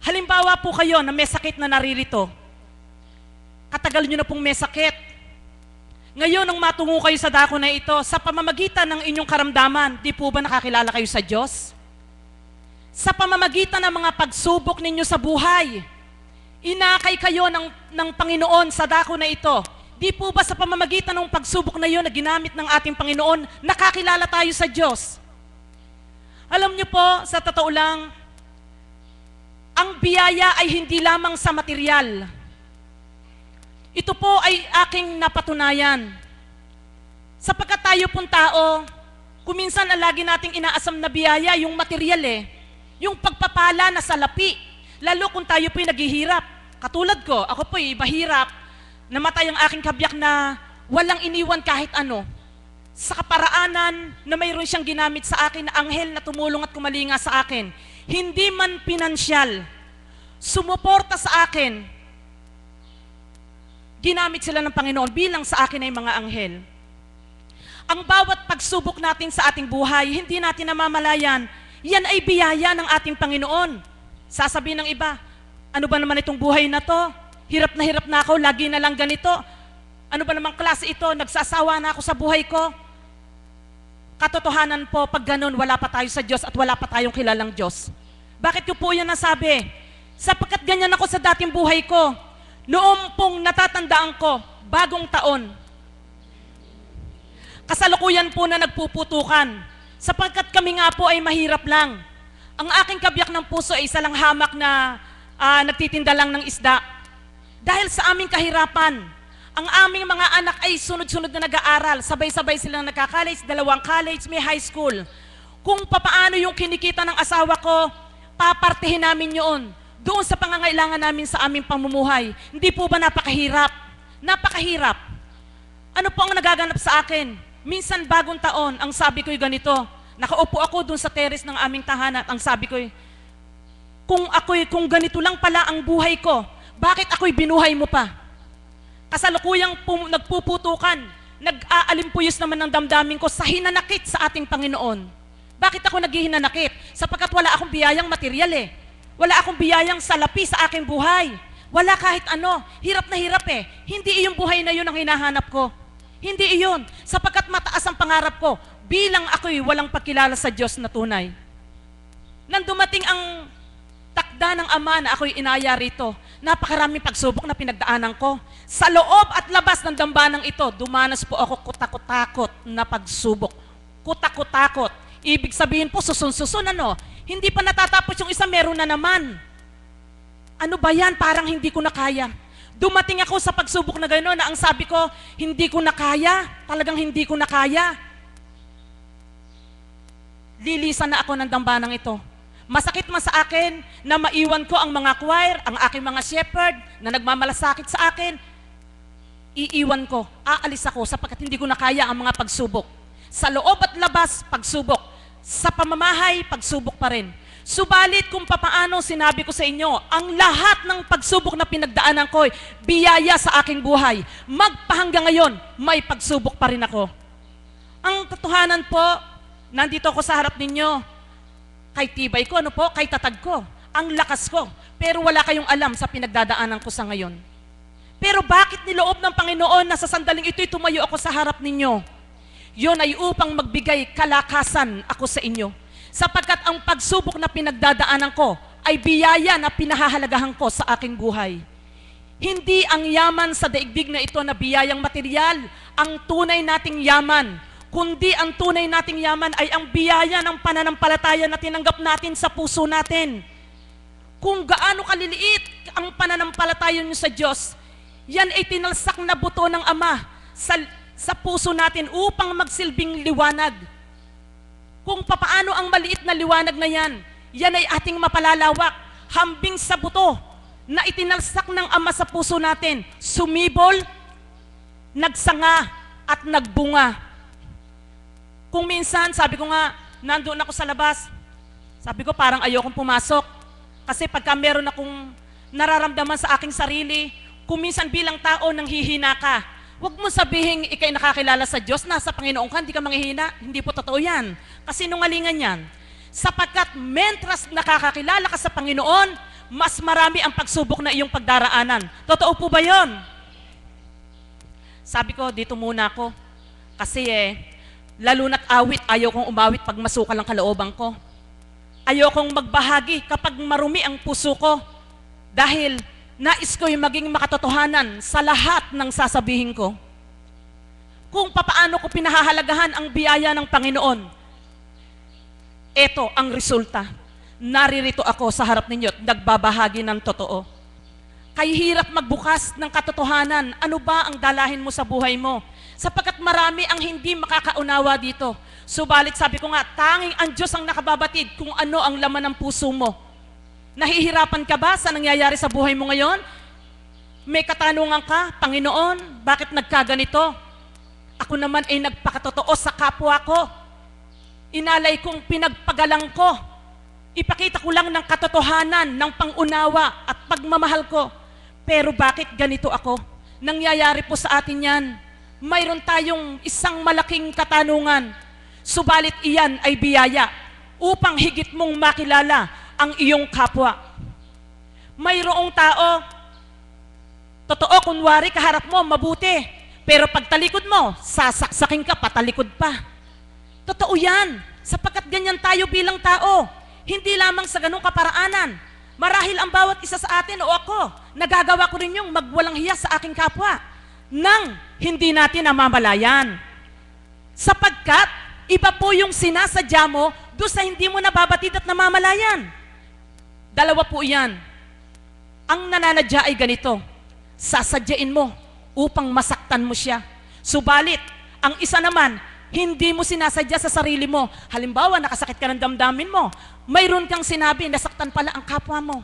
Halimbawa po kayo na may sakit na naririto. Katagal nyo na pong may sakit. Ngayon, nang matungo kayo sa dako na ito, sa pamamagitan ng inyong karamdaman, di po ba nakakilala kayo sa Diyos? Sa pamamagitan ng mga pagsubok ninyo sa buhay, inakay kayo ng Panginoon sa dako na ito. Di po ba sa pamamagitan ng pagsubok na yun na ginamit ng ating Panginoon, nakakilala tayo sa Diyos? Alam niyo po, sa totoo lang, ang biyaya ay hindi lamang sa material. Ito po ay aking napatunayan. Sapagkat tayo pong tao, kuminsan ang lagi nating inaasam na biyaya, yung material eh. Yung pagpapala na salapi. Lalo kung tayo po'y naghihirap. Katulad ko, ako po'y mahirap. Namatay ang aking kabiyak na walang iniwan kahit ano. Sa kaparaanan na mayroon siyang ginamit sa akin na anghel na tumulong at kumalinga sa akin. Hindi man pinansyal. Sumuporta sa akin. Ginamit sila ng Panginoon bilang sa akin ay mga anghel. Ang bawat pagsubok natin sa ating buhay, hindi natin namamalayan, yan ay biyaya ng ating Panginoon. Sasabihin ng iba, ano ba naman itong buhay na to? Hirap na ako, lagi na lang ganito. Ano ba namang klase ito? Nagsasawa na ako sa buhay ko. Katotohanan po, pag ganun, wala pa tayo sa Diyos at wala pa tayong kilalang Diyos. Bakit ko po yan nasabi? Sapagkat ganyan ako sa dating buhay ko. Noong pong natatandaan ko, bagong taon, kasalukuyan po na nagpuputukan, sapagkat kami nga po ay mahirap lang. Ang aking kabiyak ng puso ay isa lang hamak na nagtitinda lang ng isda. Dahil sa aming kahirapan, ang aming mga anak ay sunod-sunod na nag-aaral, sabay-sabay silang nagka-college, 2 college, may high school. Kung papaano yung kinikita ng asawa ko, papartihin namin yun. Doon sa pangangailangan namin sa aming pamumuhay. Hindi po ba napakahirap? Napakahirap. Ano po ang nagaganap sa akin? Minsan bagong taon, ang sabi ko'y ganito. Nakaupo ako doon sa terrace ng aming tahanan at ang sabi ko'y, kung ganito lang pala ang buhay ko, bakit ako'y binuhay mo pa? Kasalukuyang nagpuputukan, nag-aalimpuyos naman ng damdamin ko sa hinanakit sa ating Panginoon. Bakit ako naghihinanakit? Sapagkat wala akong biyayang material eh. Wala akong biyayang salapi sa aking buhay. Wala kahit ano. Hirap na hirap eh. Hindi iyong buhay na yun ang hinahanap ko. Hindi iyon. Sapagkat mataas ang pangarap ko, bilang ako'y walang pagkilala sa Diyos na tunay. Nang dumating ang takda ng Ama na ako'y inaya rito, napakaraming pagsubok na pinagdaanan ko. Sa loob at labas ng dambanang ito, dumanas po ako kutakot-takot na pagsubok. Kutakot-takot. Ibig sabihin po, susun-susun ano? Hindi pa natatapos yung isa, meron na naman. Ano ba yan? Parang hindi ko na kaya. Dumating ako sa pagsubok na gano'n na ang sabi ko, hindi ko na kaya. Talagang hindi ko na kaya. Lilisan na ako ng dambanang ito. Masakit man sa akin na maiwan ko ang mga choir, ang aking mga shepherd na nagmamalasakit sa akin. Iiwan ko, aalis ako sapagkat hindi ko na kaya ang mga pagsubok. Sa loob at labas, pagsubok. Sa pamamahay, pagsubok pa rin. Subalit kung papaano sinabi ko sa inyo, ang lahat ng pagsubok na pinagdaanan ko, biyaya sa aking buhay. Magpahanggang ngayon, may pagsubok pa rin ako. Ang totohanan po, nandito ako sa harap ninyo, kay tibay ko, ano po, kay tatag ko, ang lakas ko. Pero wala kayong alam sa pinagdadaanan ko sa ngayon. Pero bakit niloob ng Panginoon na sa sandaling ito'y tumayo ako sa harap ninyo? Yun ay upang magbigay kalakasan ako sa inyo. Sapagkat ang pagsubok na pinagdadaanan ko ay biyaya na pinahahalagahan ko sa aking buhay. Hindi ang yaman sa daigdig na ito na biyayang material ang tunay nating yaman, kundi ang tunay nating yaman ay ang biyaya ng pananampalataya na tinanggap natin sa puso natin. Kung gaano kaliliit ang pananampalataya niyo sa Diyos, yan ay tinalsak na buto ng Ama sa puso natin upang magsilbing liwanag. Kung papaano ang maliit na liwanag na yan, yan ay ating mapalalawak, hambing sa buto na itinalsak ng Ama sa puso natin, sumibol, nagsanga, at nagbunga. Kung minsan, sabi ko nga, nandoon ako sa labas, sabi ko parang ayokong pumasok. Kasi pagka meron akong nararamdaman sa aking sarili, kung minsan bilang tao nanghihina ka, huwag mo sabihin ikay nakakilala sa Diyos, nasa Panginoon ka, hindi ka manghihina. Hindi po totoo yan. Kasi nungalingan yan. Sapagkat mentras nakakakilala ka sa Panginoon, mas marami ang pagsubok na iyong pagdaraanan. Totoo po ba yon? Sabi ko, dito muna ako. Kasi lalo na't awit, ayaw kong umawit pag masukal ang kalooban ko. Ayaw kong magbahagi kapag marumi ang puso ko. Dahil nais ko'y maging makatotohanan sa lahat ng sasabihin ko. Kung papaano ko pinahahalagahan ang biyaya ng Panginoon, ito ang resulta. Naririto ako sa harap ninyo at nagbabahagi ng totoo. Kay hirap magbukas ng katotohanan, ano ba ang dalahin mo sa buhay mo? Sapagkat marami ang hindi makakaunawa dito. Subalit sabi ko nga, tanging ang Diyos ang nakababatid kung ano ang laman ng puso mo. Nahihirapan ka ba sa nangyayari sa buhay mo ngayon? May katanungan ka, Panginoon, bakit nagkaganito? Ako naman ay nagpakatotoo sa kapwa ko. Inalay kong pinagpagalang ko. Ipakita ko lang ng katotohanan, ng pangunawa at pagmamahal ko. Pero bakit ganito ako? Nangyayari po sa atin yan. Mayroon tayong isang malaking katanungan. Subalit iyan ay biyaya upang higit mong makilala ang iyong kapwa. Mayroong tao, totoo kunwari kaharap mo, mabuti. Pero pagtalikod mo, sasaksakin ka, patalikod pa. Totoo yan, sapagkat ganyan tayo bilang tao. Hindi lamang sa ganung kaparaanan. Marahil ang bawat isa sa atin o ako, nagagawa ko rin yung magwalang hiya sa aking kapwa nang hindi natin namamalayan. Sapagkat, iba po yung sinasadya mo doon sa hindi mo nababatid at namamalayan. Dalawa po yan. Ang nananadya ay ganito, sasadyain mo upang masaktan mo siya. Subalit, ang isa naman, hindi mo sinasadya sa sarili mo. Halimbawa, nakasakit ka ng damdamin mo. Mayroon kang sinabi, nasaktan pala ang kapwa mo.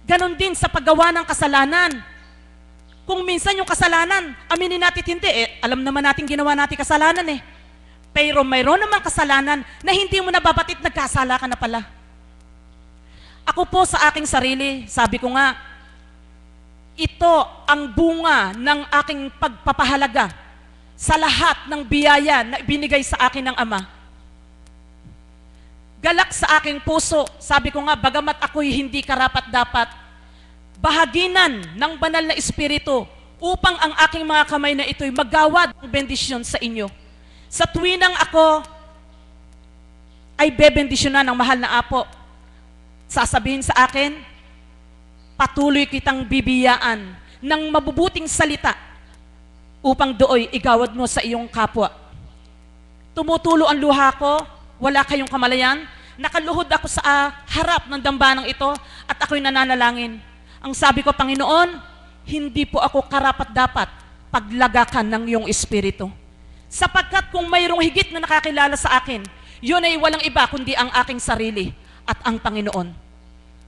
Ganon din sa paggawa ng kasalanan. Kung minsan yung kasalanan, aminin natin hindi, alam naman natin ginawa natin kasalanan eh. Pero mayroon namang kasalanan na hindi mo nababatid, nagkasala ka na pala. Ako po sa aking sarili, sabi ko nga, ito ang bunga ng aking pagpapahalaga sa lahat ng biyaya na binigay sa akin ng Ama. Galak sa aking puso, sabi ko nga, bagamat ako'y hindi karapat-dapat, bahaginan ng banal na Espiritu upang ang aking mga kamay na ito'y magawad ng bendisyon sa inyo. Sa tuwinang ako ay bebendisyonan ng mahal na Apo, sasabihin sa akin, patuloy kitang bibiyaan ng mabubuting salita upang dooy igawad mo sa iyong kapwa. Tumutulo ang luha ko, wala kayong kamalayan, nakaluhod ako sa harap ng dambanang ito at ako'y nananalangin. Ang sabi ko, Panginoon, hindi po ako karapat-dapat paglagakan ng iyong Espiritu. Sapagkat kung mayroong higit na nakakilala sa akin, yun ay walang iba kundi ang aking sarili at ang Panginoon.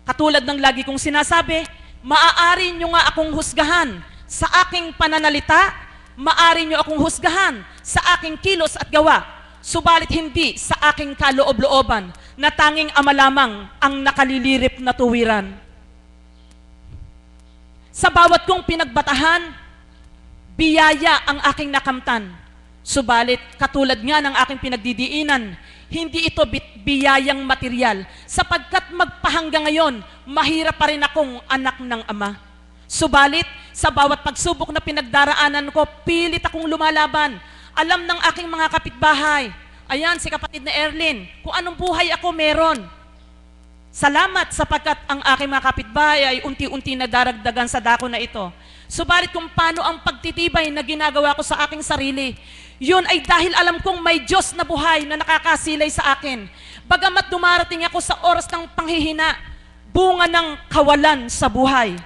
Katulad ng lagi kong sinasabi, maaari nyo nga akong husgahan sa aking pananalita, maaari nyo akong husgahan sa aking kilos at gawa, subalit hindi sa aking kaloob-looban na tanging Ama lamang ang nakalilirip na tuwiran. Sa bawat kong pinagbatahan, biyaya ang aking nakamtan. Subalit, katulad nga ng aking pinagdidiinan, hindi ito biyayang material, sapagkat magpahanggang ngayon, mahirap pa rin akong anak ng Ama. Subalit, sa bawat pagsubok na pinagdaraanan ko, pilit akong lumalaban. Alam ng aking mga kapitbahay, ayan si kapatid na Erlyn, kung anong buhay ako meron. Salamat sapagkat ang aking mga kapitbahay ay unti-unti na daragdagan sa dako na ito. Subalit kung paano ang pagtitibay na ginagawa ko sa aking sarili, yun ay dahil alam kong may Diyos na buhay na nakakasilay sa akin. Bagamat dumarating ako sa oras ng panghihina, bunga ng kawalan sa buhay.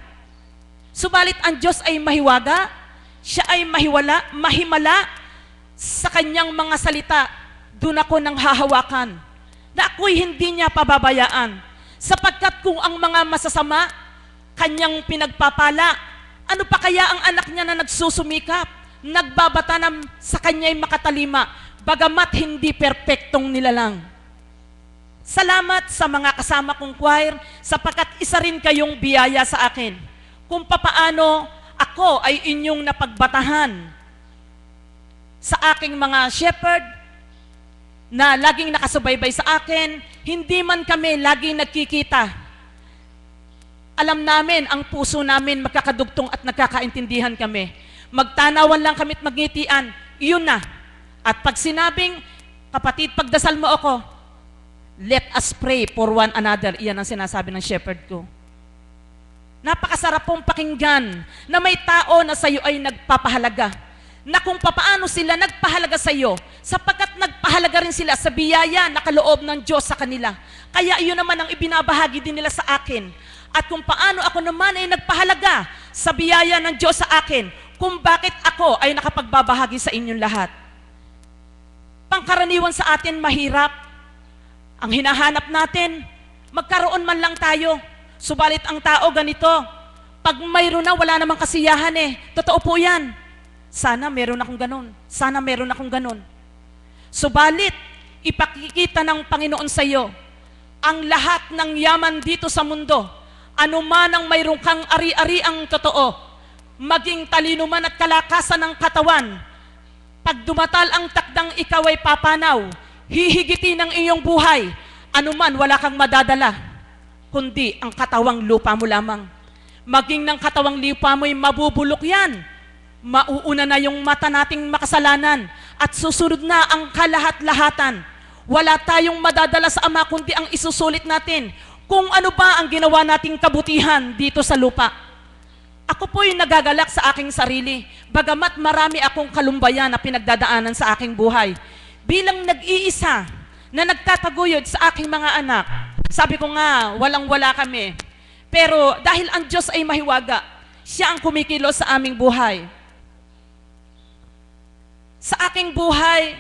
Subalit ang Diyos ay mahiwaga, siya ay mahimala sa kanyang mga salita. Doon ako nang hahawakan na ako'y hindi niya pababayaan. Sapagkat kung ang mga masasama, kanyang pinagpapala, ano pa kaya ang anak niya na nagsusumikap, nagbabata sa kanya'y makatalima, bagamat hindi perpektong nilalang. Salamat sa mga kasama kong choir, sapagkat isa rin kayong biyaya sa akin. Kung papaano ako ay inyong napagbatahan sa aking mga shepherd, na laging nakasubaybay sa akin, hindi man kami laging nagkikita. Alam namin, ang puso namin magkakadugtong at nagkakaintindihan kami. Magtanawan lang kami at magngitian, iyon na. At pag sinabing, kapatid, pagdasal mo ako, let us pray for one another. Iyan ang sinasabi ng shepherd ko. Napakasarap pong pakinggan na may tao na sa iyo ay nagpapahalaga. Na kung papaano sila nagpahalaga sa iyo, sapagkat nagpahalaga rin sila sa biyaya na kaloob ng Diyos sa kanila. Kaya iyon naman ang ibinabahagi din nila sa akin. At kung paano ako naman ay nagpahalaga sa biyaya ng Diyos sa akin, kung bakit ako ay nakapagbabahagi sa inyong lahat. Pangkaraniwan sa atin mahirap. Ang hinahanap natin, magkaroon man lang tayo. Subalit ang tao ganito, pag mayroon na, wala namang kasiyahan eh. Totoo po yan. Sana meron akong ganun. Sana meron akong ganun. Subalit, ipakikita ng Panginoon sa iyo ang lahat ng yaman dito sa mundo. Anuman ang mayroon kang ari-ari ang totoo, maging talino man at kalakasan ng katawan, pag dumatal ang takdang ikaw ay papanaw, hihigitin ng iyong buhay, anuman wala kang madadala, kundi ang katawang lupa mo lamang. Maging ng katawang lupa mo'y mabubulok yan. Mauuna na yung mata nating makasalanan at susunod na ang kalahat-lahatan. Wala tayong madadala sa Ama kundi ang isusulit natin kung ano ba ang ginawa nating kabutihan dito sa lupa. Ako po'y nagagalak sa aking sarili, bagamat marami akong kalumbayan na pinagdadaanan sa aking buhay. Bilang nag-iisa na nagtataguyod sa aking mga anak, sabi ko nga, walang-wala kami. Pero dahil ang Diyos ay mahiwaga, siya ang kumikilos sa aming buhay. Sa aking buhay,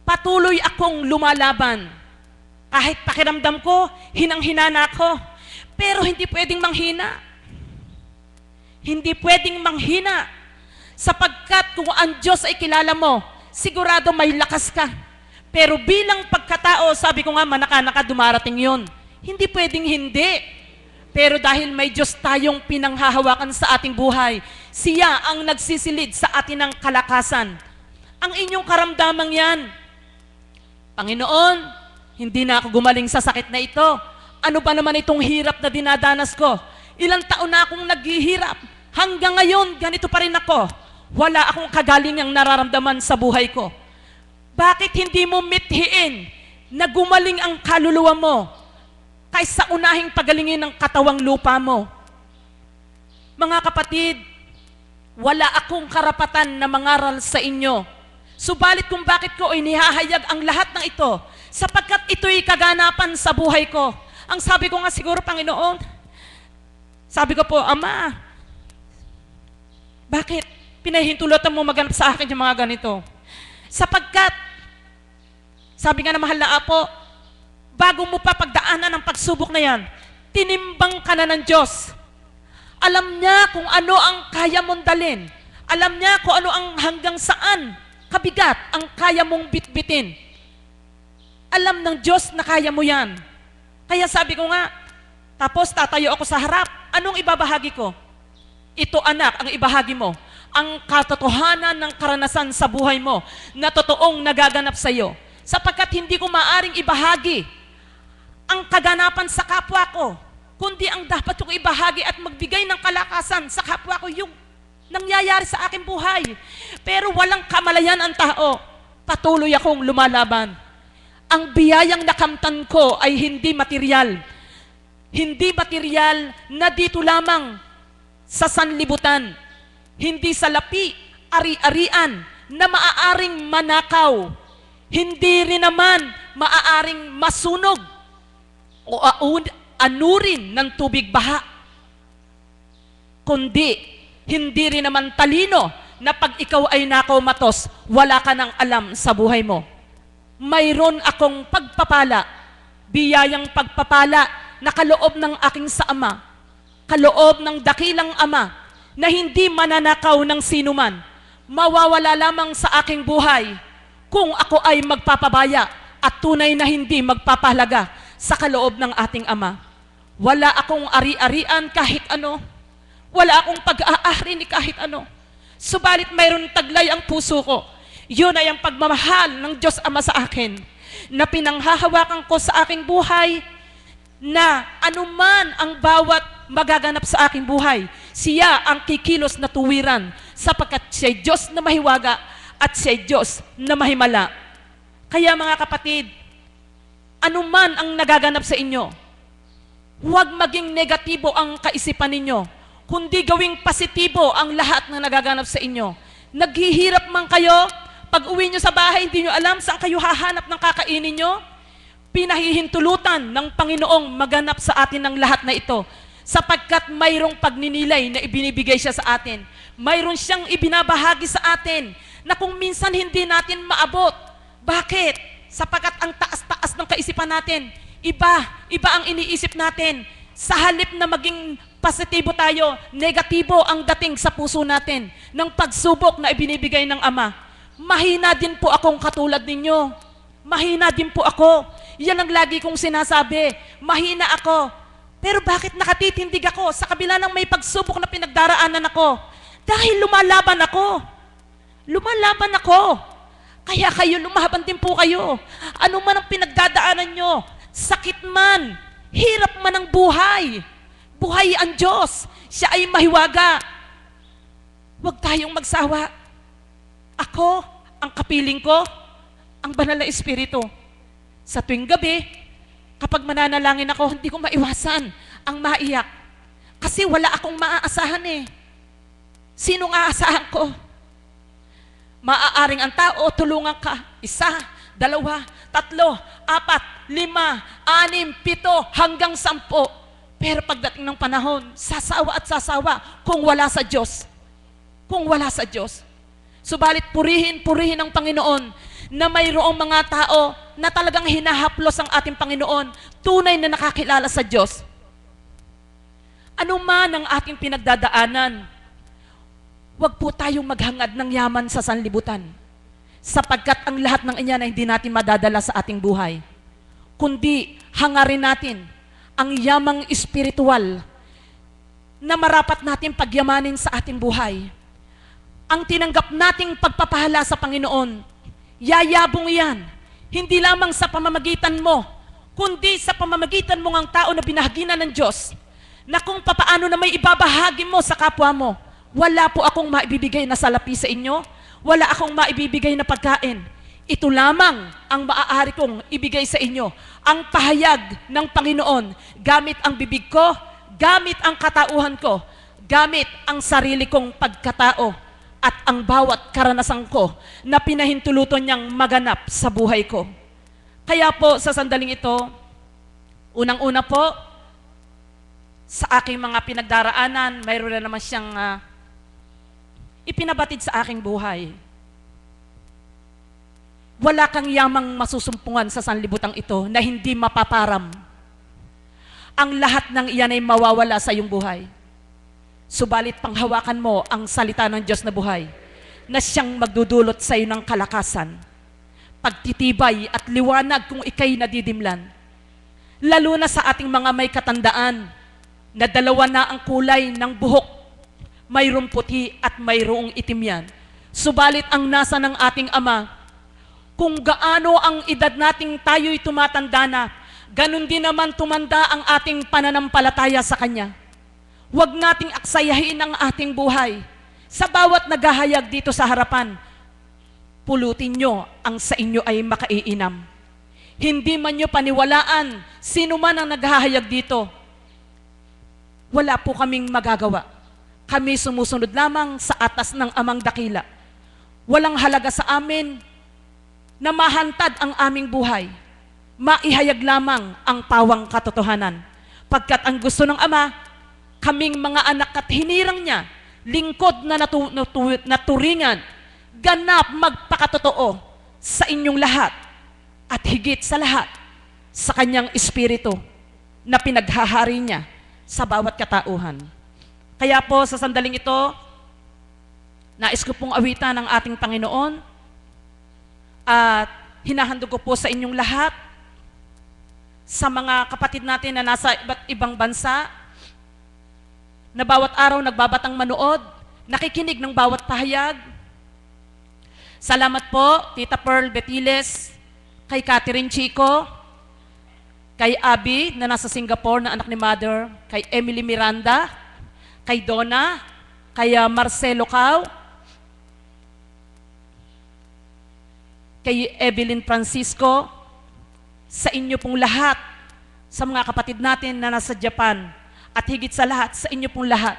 patuloy akong lumalaban. Kahit pakiramdam ko, hinang-hina na ako. Pero hindi pwedeng manghina. Hindi pwedeng manghina. Sapagkat kung ang Diyos ay kilala mo, sigurado may lakas ka. Pero bilang pagkatao, sabi ko nga, manaka-naka dumarating yun. Hindi pwedeng hindi. Pero dahil may Diyos tayong pinanghahawakan sa ating buhay, siya ang nagsisilid sa atin ng kalakasan. Ang inyong karamdamang yan, Panginoon, hindi na ako gumaling sa sakit na ito. Ano ba naman itong hirap na dinadanas ko? Ilang taon na akong naghihirap. Hanggang ngayon, ganito pa rin ako. Wala akong kagalingang nararamdaman sa buhay ko. Bakit hindi mo mithiin na gumaling ang kaluluwa mo kaysa unahing pagalingin ng katawang lupa mo? Mga kapatid, wala akong karapatan na mangaral sa inyo. Subalit kung bakit ko inihahayag ang lahat ng ito, sapagkat ito'y kaganapan sa buhay ko. Ang sabi ko nga siguro, Panginoon, sabi ko po, Ama, bakit pinahintulutan mo maganap sa akin yung mga ganito? Sapagkat, sabi nga na mahal na Apo, bago mo pa pagdaanan ng pagsubok na yan, tinimbang ka na ng Diyos. Alam niya kung ano ang kaya mong dalin. Alam niya kung ano ang hanggang saan kabigat ang kaya mong bitbitin. Alam ng Diyos na kaya mo yan. Kaya sabi ko nga, tapos tatayo ako sa harap, anong ibabahagi ko? Ito anak, ang ibahagi mo, ang katotohanan ng karanasan sa buhay mo na totoong nagaganap sa iyo. Sapagkat hindi ko maaring ibahagi ang kaganapan sa kapwa ko, kundi ang dapat kong ibahagi at magbigay ng kalakasan sa kapwa ko yung nangyayari sa aking buhay. Pero walang kamalayan ang tao. Patuloy akong lumalaban. ang biyayang nakamtan ko ay hindi material. Hindi material na dito lamang sa sanlibutan. Hindi salapi, ari-arian na maaaring manakaw. Hindi rin naman maaaring masunog o anurin ng tubig baha. Kundi, hindi rin naman talino na pag ikaw ay nakomatos, wala ka nang alam sa buhay mo. Mayroon akong pagpapala, biyayang pagpapala na kaloob ng aking sa Ama, kaloob ng dakilang Ama, na hindi mananakaw ng sinuman, mawawala lamang sa aking buhay kung ako ay magpapabaya at tunay na hindi magpapahalaga sa kaloob ng ating Ama. Wala akong ari-arian kahit ano, wala akong pag-aari ni kahit ano. Subalit mayroon taglay ang puso ko. Yun ay ang pagmamahal ng Diyos Ama sa akin, na pinanghahawakan ko sa aking buhay, na anuman ang bawat magaganap sa aking buhay, siya ang kikilos na tuwiran, sapagkat siya'y Diyos na mahiwaga at siya'y Diyos na mahimala. Kaya mga kapatid, anuman ang nagaganap sa inyo, huwag maging negatibo ang kaisipan ninyo, kundi gawing positibo ang lahat na nagaganap sa inyo. Naghihirap man kayo, pag uwi nyo sa bahay, hindi nyo alam saan kayo hahanap ng kakainin nyo. Pinahihintulutan ng Panginoong maganap sa atin ng lahat na ito, sapagkat mayroong pagninilay na ibinibigay siya sa atin. Mayroon siyang ibinabahagi sa atin na kung minsan hindi natin maabot. Bakit? Sapagkat ang taas-taas ng kaisipan natin, iba ang iniisip natin. Sa halip na maging positibo tayo, negatibo ang dating sa puso natin ng pagsubok na ibinibigay ng Ama. Mahina din po akong katulad ninyo. Mahina din po ako. Yan ang lagi kong sinasabi. Mahina ako. Pero bakit nakatitindig ako sa kabila ng may pagsubok na pinagdaraanan ako? Dahil lumalaban ako. Lumalaban ako. Kaya kayo, lumaban din po kayo. Ano man ang pinagdadaanan nyo, sakit man, hirap man ang buhay. Buhay ang Diyos. Siya ay mahiwaga. Huwag tayong magsawa. Ako, ang kapiling ko, ang banal na Espiritu. Sa tuwing gabi, kapag mananalangin ako, hindi ko maiwasan ang maiyak. Kasi wala akong maaasahan eh. Sinong aasahan ko? Maaaring ang tao, tulungan ka. 1, 2, 3, 4, 5, 6, 7, hanggang 10. Pero pagdating ng panahon, sasawa at sasawa kung wala sa Diyos. Kung wala sa Diyos. Subalit purihin ang Panginoon na mayroong mga tao na talagang hinahaplos ang ating Panginoon, tunay na nakakilala sa Diyos. Ano man ang ating pinagdadaanan, huwag po tayong maghangad ng yaman sa sanlibutan, sapagkat ang lahat ng iyan ay hindi natin madadala sa ating buhay. Kundi hangarin natin ang yamang espiritual na marapat natin pagyamanin sa ating buhay. Ang tinanggap nating pagpapahala sa Panginoon, yayabong yan, hindi lamang sa pamamagitan mo, kundi sa pamamagitan mo ng tao na binahaginan ng Diyos, na kung papaano na may ibabahagi mo sa kapwa mo. Wala po akong maibibigay na salapi sa inyo, wala akong maibibigay na pagkain. Ito lamang ang maaari kong ibigay sa inyo, ang pahayag ng Panginoon, gamit ang bibig ko, gamit ang katauhan ko, gamit ang sarili kong pagkatao, at ang bawat karanasan ko na pinahintulutan niyang maganap sa buhay ko. Kaya po sa sandaling ito, unang-una po, sa aking mga pinagdaraanan, mayroon na naman siyang ipinabatid sa aking buhay. Wala kang yamang masusumpungan sa sanlibutang ito na hindi mapaparam. Ang lahat ng iyan ay mawawala sa iyong buhay. Subalit panghawakan mo ang salita ng Diyos na buhay, na siyang magdudulot sa iyo ng kalakasan, pagtitibay at liwanag kung ikay nadidimlan. Lalo na sa ating mga may katandaan, na dalawa na ang kulay ng buhok, mayroong puti at mayroong itim yan. Subalit ang nasa ng ating Ama, kung gaano ang edad nating tayo'y tumatanda na, ganun din naman tumanda ang ating pananampalataya sa Kanya. Huwag nating aksayahin ang ating buhay. Sa bawat naghahayag dito sa harapan, pulutin nyo ang sa inyo ay makaiinam. Hindi man nyo paniwalaan sino man ang naghahayag dito. Wala po kaming magagawa. Kami sumusunod lamang sa atas ng Amang Dakila. Walang halaga sa amin na mahantad ang aming buhay. Maihayag lamang ang pawang katotohanan. Pagkat ang gusto ng Ama, kaming mga anak at hinirang niya, lingkod na naturingan, ganap magpakatotoo sa inyong lahat at higit sa lahat sa kanyang espiritu na pinaghahari niya sa bawat katauhan. Kaya po sa sandaling ito, nais ko pong awitan ng ating Panginoon at hinahandog ko po sa inyong lahat, sa mga kapatid natin na nasa iba't ibang bansa, na bawat araw nagbabatang manood, nakikinig ng bawat pahayag. Salamat po, Tita Pearl Betiles, kay Catherine Chico, kay Abby na nasa Singapore na anak ni Mother, kay Emily Miranda, kay Donna, kay Marcelo Cao, kay Evelyn Francisco, sa inyo pong lahat, sa mga kapatid natin na nasa Japan, at higit sa lahat, sa inyo pong lahat,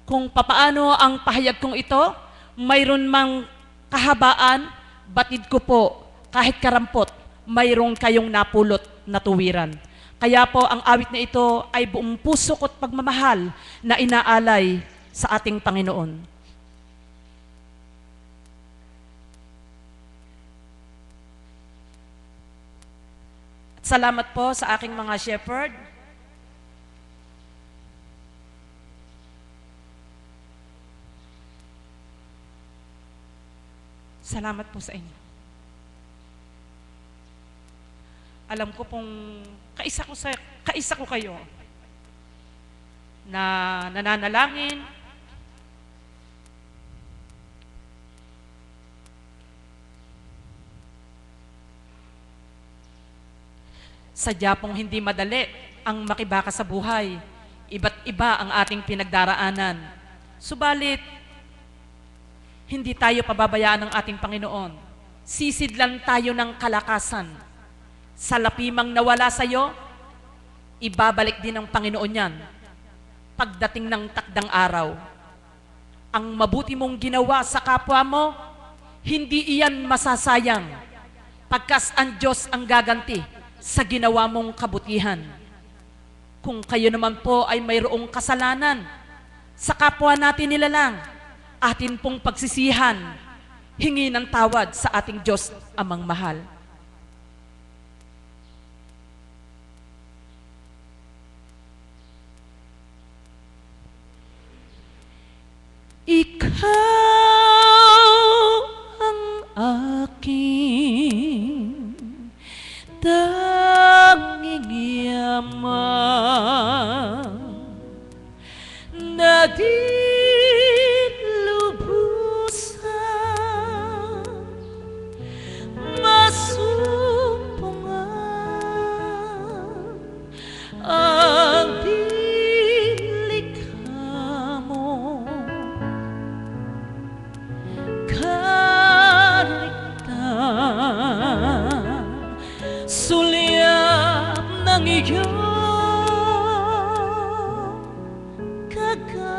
kung papaano ang pahayag kong ito, mayroon mang kahabaan, batid ko po, kahit karampot, mayroon kayong napulot na tuwiran. Kaya po, ang awit na ito ay buong puso ko't pagmamahal na inaalay sa ating Panginoon. Salamat po sa aking mga shepherd. Salamat po sa inyo. Alam ko pong kaisa ko kayo na nananalangin, sadya pong hindi madali ang makibaka sa buhay. Iba't iba ang ating pinagdaraanan. Subalit, hindi tayo pababayaan ng ating Panginoon. Sisidlan tayo ng kalakasan. Sa lapimang nawala sa iyo, ibabalik din ng Panginoon yan. Pagdating ng takdang araw, ang mabuti mong ginawa sa kapwa mo, hindi iyan masasayang. Pagkas ang Diyos ang gaganti sa ginawa mong kabutihan. Kung kayo naman po ay mayroong kasalanan, sa kapwa natin nilalang, atin pong pagsisihan, hingi ng tawad sa ating Diyos amang mahal. Ikaw ang aking tanging yaman na di lubusan masumpungan ang dilikha mo kariktan sulyap ng iyong kagandahan.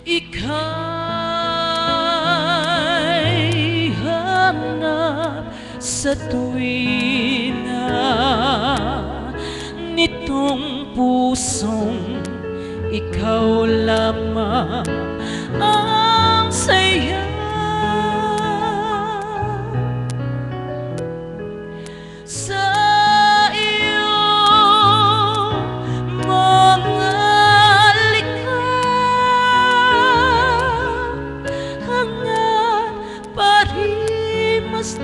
Ika'y hanap sa tuwina nitong pusong ikaw lamang ang saya. Sa iyong mga likha, hangat parimasdan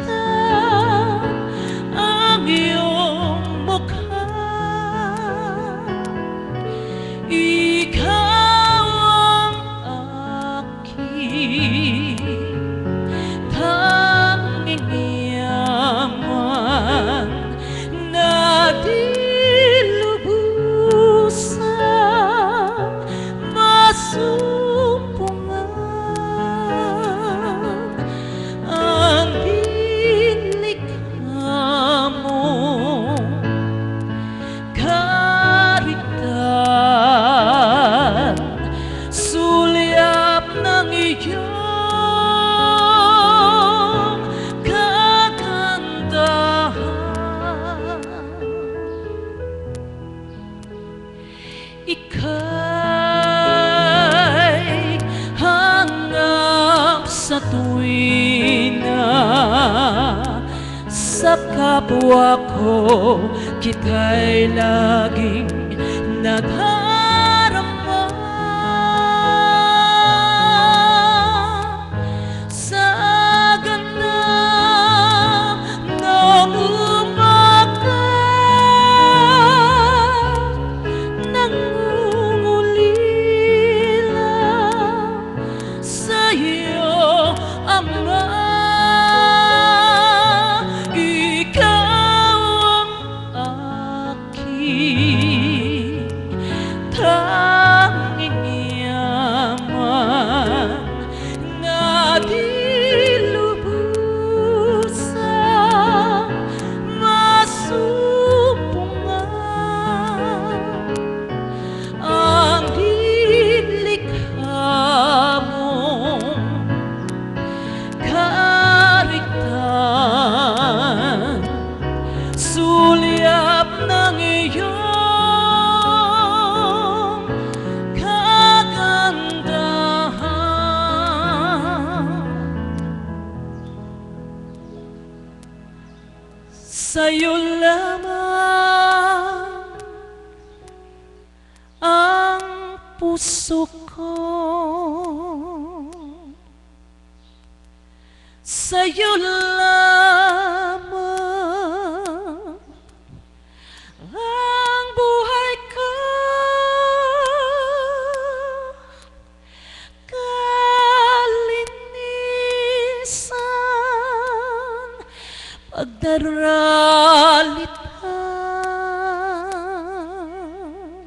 ang iyong mukha. Ikaw ang aking tanging yaman na di lubusan masumpungan tuwina sa kapwa ko, kita'y laging nadarama. Sa ganda ng umaga, nangungulila sa'yo, Ama. Ikaw ang aking tanging yaman na di lubusang masumpungan. Ang nilikha mong karigtan, sulyap ng iyong kagandahan. Sa'yo lamang ang puso ko, sa'yo lamang ang buhay ko. Kalinisan, pagdaralitan,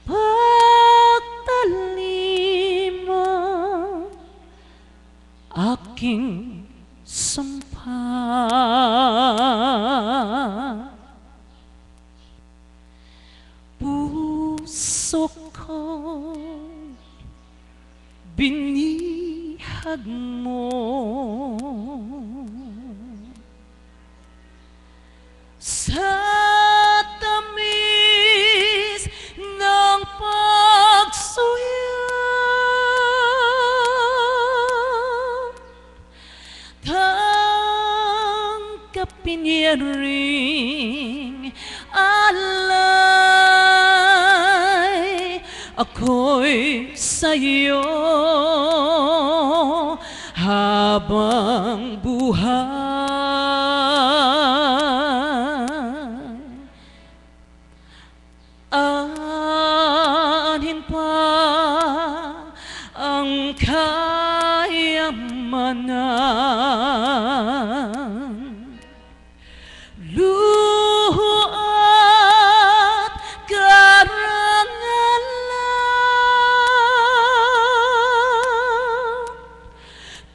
pagtaliman, aking sumpa. Puso ko binihag mo sa tamis ng pagsuyo. Tanggapin yan ring alay, ako'y sa'yo habang buhay. Aanhin pa ang kayamanan, luho at karangalan,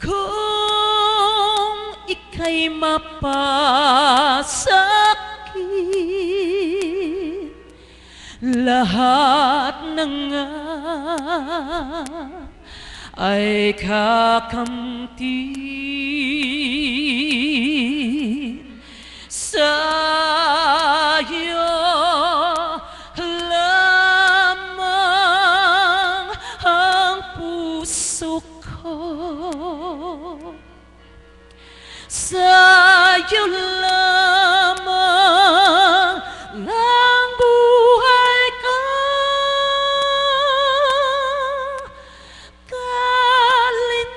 kung ika'y mapasakit, lahat na nga ay kakamtin. Sa'yo lamang ang puso ko, sa'yo lamang ang buhay ko. Kalinisan,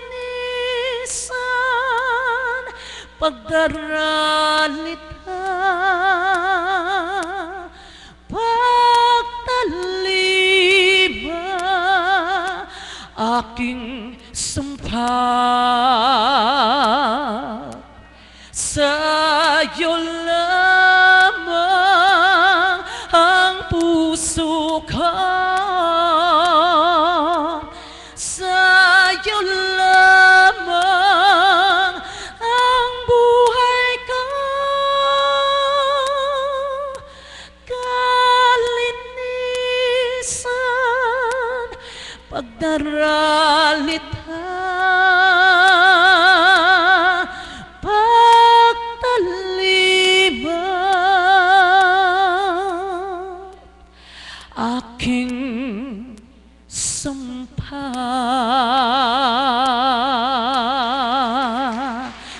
pagdaralitan, pagtalima, aking sumpa. Sa'yo lamang ang puso ko, sa'yo lamang ang buhay ko. Kalinisan, pagdaralitan, pagtalima,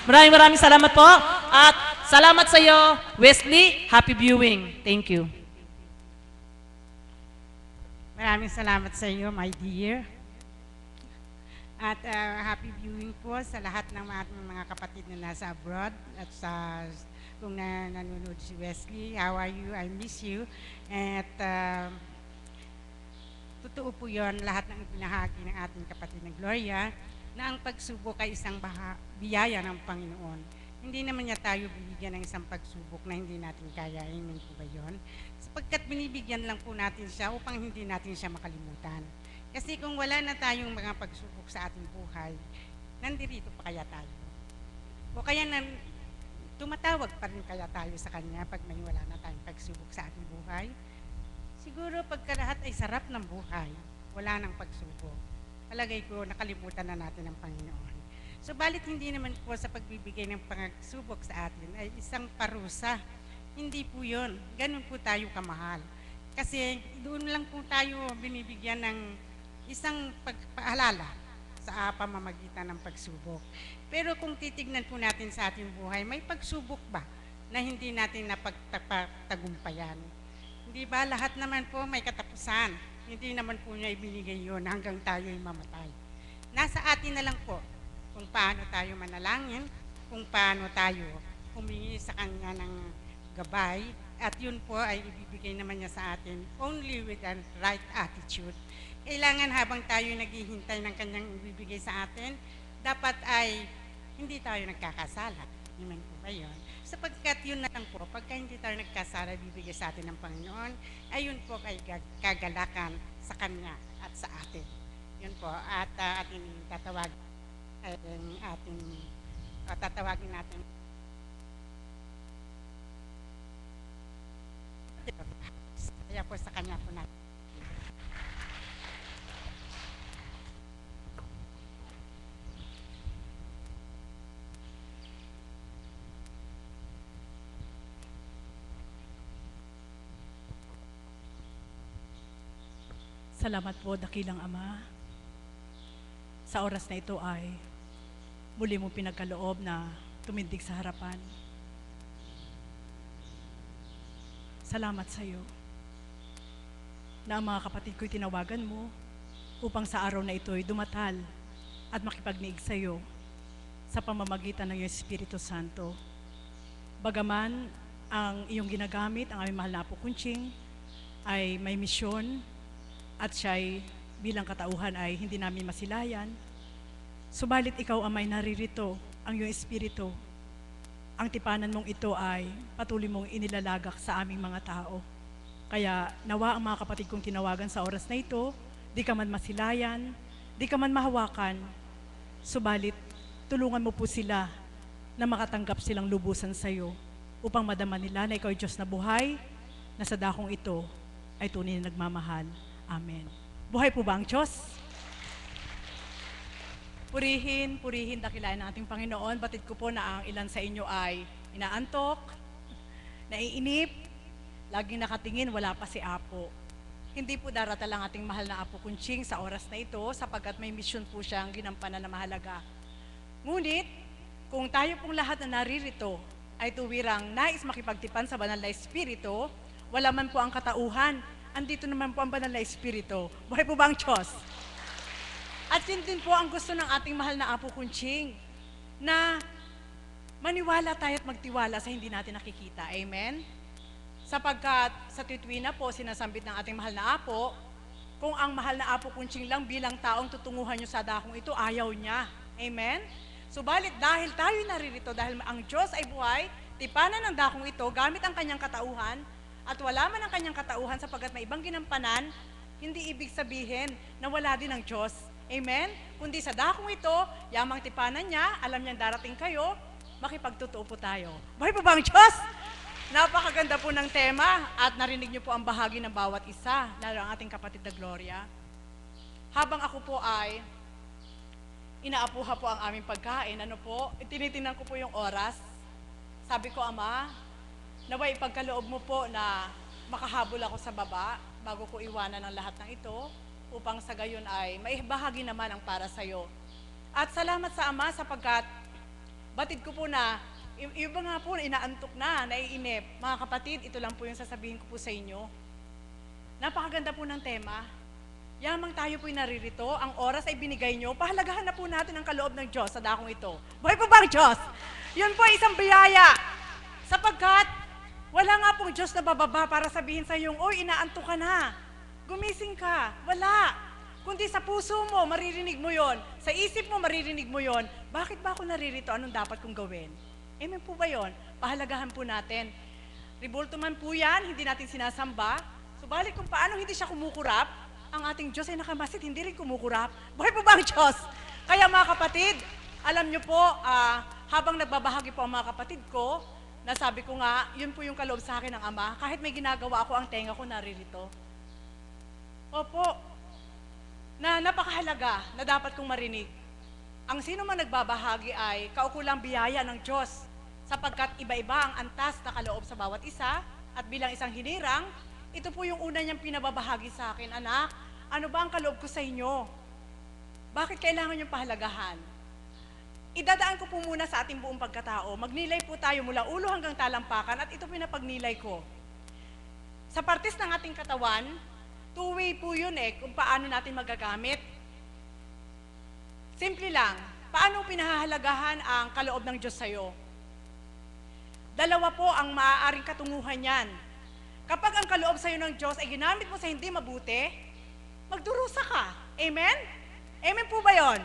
Maraming salamat po. At salamat sa iyo, Wesley. Happy viewing. Thank you. Maraming salamat sa iyo, my dear. At happy viewing po sa lahat ng ating mga kapatid na nasa abroad at sa kung nanonood si Wesley. How are you? I miss you. At totoo po yun, lahat ng ibinahagi ng ating kapatid na Gloria, na ang pagsubok ay isang biyaya ng Panginoon. Hindi naman niya tayo binigyan ng isang pagsubok na hindi natin kaya. Amen po ba yun? Sapagkat binibigyan lang po natin siya upang hindi natin siya makalimutan. Kasi kung wala na tayong mga pagsubok sa ating buhay, nandirito pa kaya tayo? O kaya tumatawag pa rin kaya tayo sa Kanya pag may wala na tayong pagsubok sa ating buhay? Siguro pagka lahat ay sarap ng buhay, wala nang pagsubok. Palagay ko, nakalimutan na natin ang Panginoon. Subalit hindi naman po sa pagbibigay ng pagsubok sa atin ay isang parusa. Hindi po yun. Ganun po tayo kamahal. Kasi doon lang po tayo binibigyan ng isang pagpaalala sa pamamagitan ng pagsubok. Pero kung titignan po natin sa ating buhay, may pagsubok ba na hindi natin napagtagumpayan? Hindi ba lahat naman po may katapusan? Hindi naman po niya ibinigay yun hanggang tayo'y mamatay. Nasa atin na lang po kung paano tayo manalangin, kung paano tayo humingi sa Kanya ng gabay, at yun po ay ibibigay naman niya sa atin only with a right attitude. Kailangan habang tayo naghihintay ng Kanyang ibibigay sa atin, dapat ay hindi tayo nagkakasala. Amen po ba yun? Sapagkat yun na lang po, pagka hindi tayo nagkasala, bibigay sa atin ng Panginoon, ay yun po kay kagalakan sa Kanya at sa atin. Yun po, at ating tatawagin natin. Kaya po sa Kanya po natin. Salamat po, dakilang Ama. Sa oras na ito ay muli mong pinagkaloob na tumindig sa harapan. Salamat sa iyo na ang mga kapatid ko'y tinawagan mo upang sa araw na ito ay dumatal at makipagniig sa iyo sa pamamagitan ng iyong Espiritu Santo. Bagaman ang iyong ginagamit, ang aming mahal na Apo Kunching, ay may misyon at siya'y bilang katauhan ay hindi namin masilayan, subalit ikaw amay naririto, ang iyong Espiritu. Ang tipanan mong ito ay patuloy mong inilalagak sa aming mga tao. Kaya nawa ang mga kapatid kong tinawagan sa oras na ito, di ka man masilayan, di ka man mahawakan, subalit tulungan mo po sila na makatanggap silang lubusan sa iyo upang madama nila na ikaw ay Diyos na buhay, na sa dakong ito ay tunay na nagmamahal. Amen. Buhay po ba ang Diyos? Purihin, dakilain ng ating Panginoon. Batid ko po na ang ilan sa inyo ay inaantok, naiinip, laging nakatingin, wala pa si Apo. Hindi po daratal ang ating mahal na Apo Kunching sa oras na ito sapagkat may misyon po siyang ginampanan na mahalaga. Ngunit, kung tayo pong lahat na naririto ay tuwirang nais makipagtipan sa banal na Espiritu, wala man po ang katauhan, andito naman po ang banal na Espiritu. Buhay po ba ang Diyos? At yun din po ang gusto ng ating mahal na Apo Kunching, na maniwala tayo at magtiwala sa hindi natin nakikita. Amen? Sapagkat sa tuwina po, sinasambit ng ating mahal na Apo, kung ang mahal na Apo Kunching lang bilang taong tutunguhan nyo sa dakong ito, ayaw niya. Amen? Subalit dahil tayo naririto, dahil ang Diyos ay buhay, tipanan ng dakong ito, gamit ang kanyang katauhan, at wala man ang kanyang katauhan sapagkat may ibang ginampanan, hindi ibig sabihin na wala din ang Diyos. Amen? Kundi sa dakong ito, yamang tipanan niya, alam niyang darating kayo, makipagtotoo po tayo. Buhay po ba ang Diyos? Napakaganda po ng tema at narinig niyo po ang bahagi ng bawat isa, lalo ang ating kapatid na Gloria. Habang ako po ay inaapuha po ang aming pagkain, tinitingnan ko po yung oras. Sabi ko, Ama, naway ipagkaloob mo po na makahabol ako sa baba bago ko iwanan ang lahat ng ito upang sa gayon ay maibahagi naman ang para sa iyo. At salamat sa Ama sapagkat batid ko po na, yung iba nga po, inaantok na, naiinip. Mga kapatid, ito lang po yung sasabihin ko po sa inyo. Napakaganda po ng tema. Yamang tayo po'y naririto, ang oras ay binigay nyo, pahalagahan na po natin ang kaloob ng Diyos sa dakong ito. Buhay po ba ang Diyos? Yun po ay isang biyaya. Sapagkat, wala nga pong Diyos na bababa para sabihin sa iyong, oy, inaantok ka na. Gumising ka. Wala. Kundi sa puso mo, maririnig mo yon. Sa isip mo, maririnig mo yon. Bakit ba ako naririto? Anong dapat kong gawin? Amen po ba yon? Pahalagahan po natin. Ribulto man po yan, hindi natin sinasamba. Subalit kung paano hindi siya kumukurap, ang ating Diyos ay nakamasid, hindi rin kumukurap. Buhay po ba ang Diyos? Kaya mga kapatid, alam nyo po, habang nagbabahagi po ang mga kapatid ko, nasabi ko nga, yun po yung kaloob sa akin ng Ama, kahit may ginagawa ako, ang tenga ko naririto. Opo, na napakahalaga na dapat kong marinig. Ang sino man nagbabahagi ay kaukulang biyaya ng Diyos, sapagkat iba-iba ang antas na kaloob sa bawat isa, at bilang isang hinirang, ito po yung una niyang pinababahagi sa akin, anak, ano ba ang kaloob ko sa inyo? Bakit kailangan niyong pahalagahan? Idadaan ko po muna sa ating buong pagkatao. Magnilay po tayo mula ulo hanggang talampakan at ito pinapagnilay ko. Sa partes ng ating katawan, two-way po yun kung paano natin magagamit. Simple lang, paano pinahahalagahan ang kaloob ng Diyos sa'yo? Dalawa po ang maaaring katunguhan yan. Kapag ang kaloob sa'yo ng Diyos ay ginamit mo sa hindi mabuti, magdurusa ka. Amen? Amen po ba yon?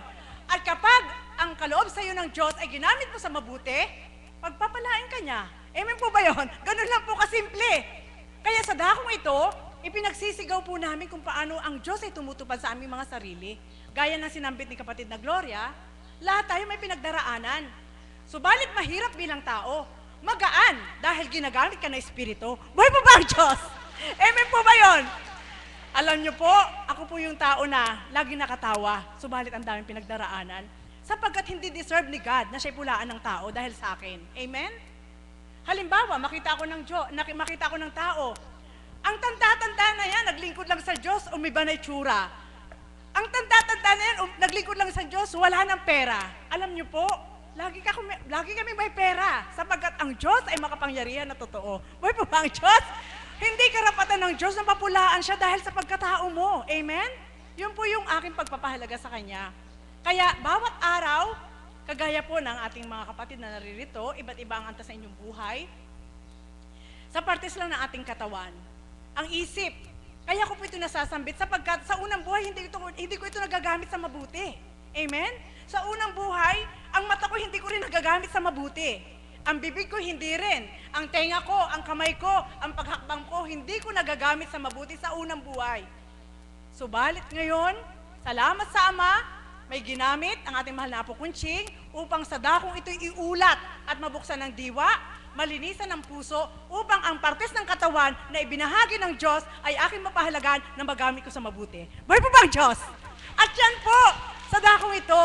At kapag ang kaloob sa'yo ng Diyos ay ginamit mo sa mabuti, pagpapalain ka niya. Amen po ba yon? Ganun lang po kasimple. Kaya sa dakong ito, ipinagsisigaw po namin kung paano ang Diyos ay tumutupad sa aming mga sarili. Gaya ng sinambit ni kapatid na Gloria, lahat tayo may pinagdaraanan. Subalit mahirap bilang tao, magaan dahil ginagamit ka ng Espiritu. Buhay po ba ang Diyos? Amen po ba yon? Alam niyo po, ako po yung tao na lagi nakatawa, subalit ang daming pinagdaraanan, sapagkat hindi deserve ni God na siya'y pulaan ng tao dahil sa akin. Amen? Halimbawa, makita ako ng tao, ang tanda-tanda na yan, naglingkod lang sa Diyos, umiba na itsura. Ang tanda-tanda na yan, naglingkod lang sa Diyos, wala ng pera. Alam niyo po, lagi kami may pera, sapagkat ang Diyos ay makapangyarihan na totoo. Buhay po ba ang Diyos? Hindi karapatan ng Diyos na mapulaan siya dahil sa pagkatao mo. Amen? Yun po yung aking pagpapahalaga sa Kanya. Kaya bawat araw, kagaya po ng ating mga kapatid na naririto, iba't iba ang antas sa inyong buhay, sa partes lang ng ating katawan, ang isip. Kaya ko po ito nasasambit sapagkat sa unang buhay, hindi ko ito nagagamit sa mabuti. Amen? Sa unang buhay, ang mata ko hindi ko rin nagagamit sa mabuti. Ang bibig ko hindi rin. Ang tenga ko, ang kamay ko, ang paghakbang ko, hindi ko nagagamit sa mabuti sa unang buhay. Subalit ngayon, salamat sa Ama, may ginamit ang ating mahal na Apo Kunching upang sa dakong ito'y iulat at mabuksan ng diwa, malinisan ng puso, upang ang partes ng katawan na ibinahagi ng Diyos ay aking mapahalagan na magamit ko sa mabuti. Buhay po ba ang Diyos? At yan po, sa dakong ito,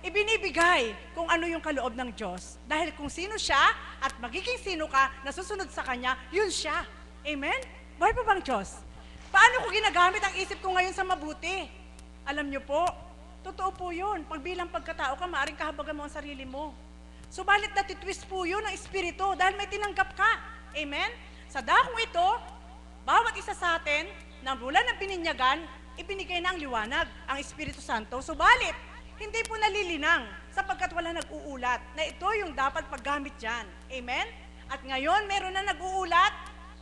ibinibigay kung ano yung kaloob ng Diyos. Dahil kung sino siya at magiging sino ka na susunod sa Kanya, yun siya. Amen? Buhay po bang Diyos? Paano ko ginagamit ang isip ko ngayon sa mabuti? Alam niyo po, totoo po yun. Pag bilang pagkatao ka, maaaring kahabagan mo ang sarili mo. Subalit natitwist po yun ng Espiritu dahil may tinanggap ka. Amen? Sa dakong ito, bawat isa sa atin, na mula ng pininyagan, ibinigay na ang liwanag, ang Espiritu Santo. Subalit, hindi po nalilinang sapagkat wala nag-uulat na ito yung dapat paggamit dyan. Amen? At ngayon, meron na nag-uulat,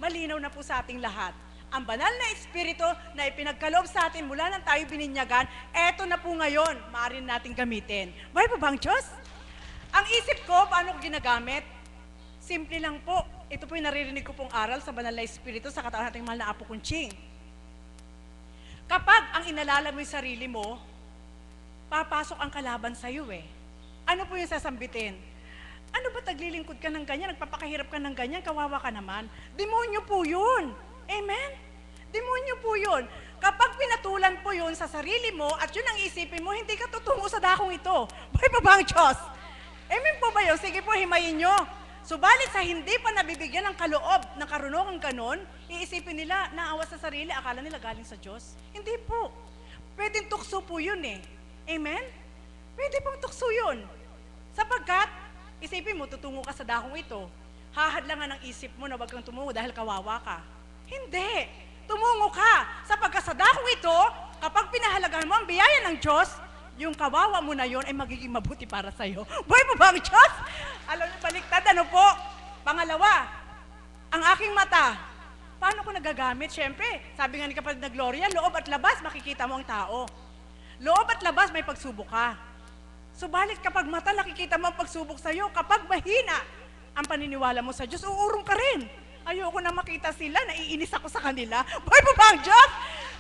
malinaw na po sa ating lahat. Ang banal na Espiritu na ipinagkaloob sa atin mula nang tayo bininyagan, eto na po ngayon, maaari natin gamitin. Buhay po ba ang Diyos? Ang isip ko, paano ko ginagamit? Simple lang po. Ito po yung naririnig ko pong aral sa banal na Espiritu sa katawan nating mahal na Apo Kunching. Kapag ang inalala mo yung sarili mo, papasok ang kalaban sa iyo Ano po yung sasambitin? Ano ba taglilingkod ka ng ganyan? Nagpapakahirap ka ng ganyan? Kawawa ka naman? Demonyo po yun. Amen? Demonyo po yun. Kapag pinatulan po yun sa sarili mo at yun ang isipin mo, hindi ka tutungo sa dakong ito. Buhay pa ba ang Diyos? Amen po ba yun? Sige po, himayin nyo. Subalit sa hindi pa nabibigyan ng kaloob, ng karunungang ganon, iisipin nila, naawa sa sarili, akala nila galing sa Diyos. Hindi po. Pwedeng tukso po yun Amen? Pwede pong tukso yun. Sapagkat, Isipin mo, tutungo ka sa dakong ito. Hahadlangan ang isip mo na wag kang tumungo dahil kawawa ka. Hindi. Tumungo ka. Sapagkat sa dakong ito, kapag pinahalagahan mo ang biyaya ng Diyos, yung kawawa mo na yon ay magiging mabuti para sa'yo. Buhay po ba ang Diyos? Alam niyo, baliktad, ano po? Pangalawa, ang aking mata. Paano ko nagagamit? Siyempre, sabi nga ni kapatid na Gloria, loob at labas, makikita mo ang tao. Loob at labas, may pagsubok ka. Subalit kapag mata, nakikita mo ang pagsubok sa'yo. Kapag mahina ang paniniwala mo sa Diyos, uurong ka rin. Ayoko na makita sila, naiinis ako sa kanila. Buhay po ba ang Diyos?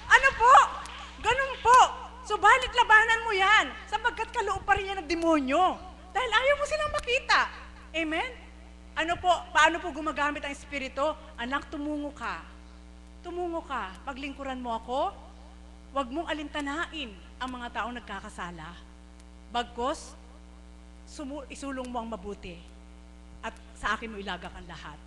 Ano po? Ganun po. Subalit labanan mo yan, sapagkat kaloob pa rin yan ng demonyo. Dahil ayaw mo silang makita. Amen? Ano po, paano po gumagamit ang Espiritu? Anak, tumungo ka. Tumungo ka. Paglingkuran mo ako, huwag mong alintanain ang mga taong nagkakasala. Bagkos, isulong mo ang mabuti. At sa akin mo ilagak ang lahat.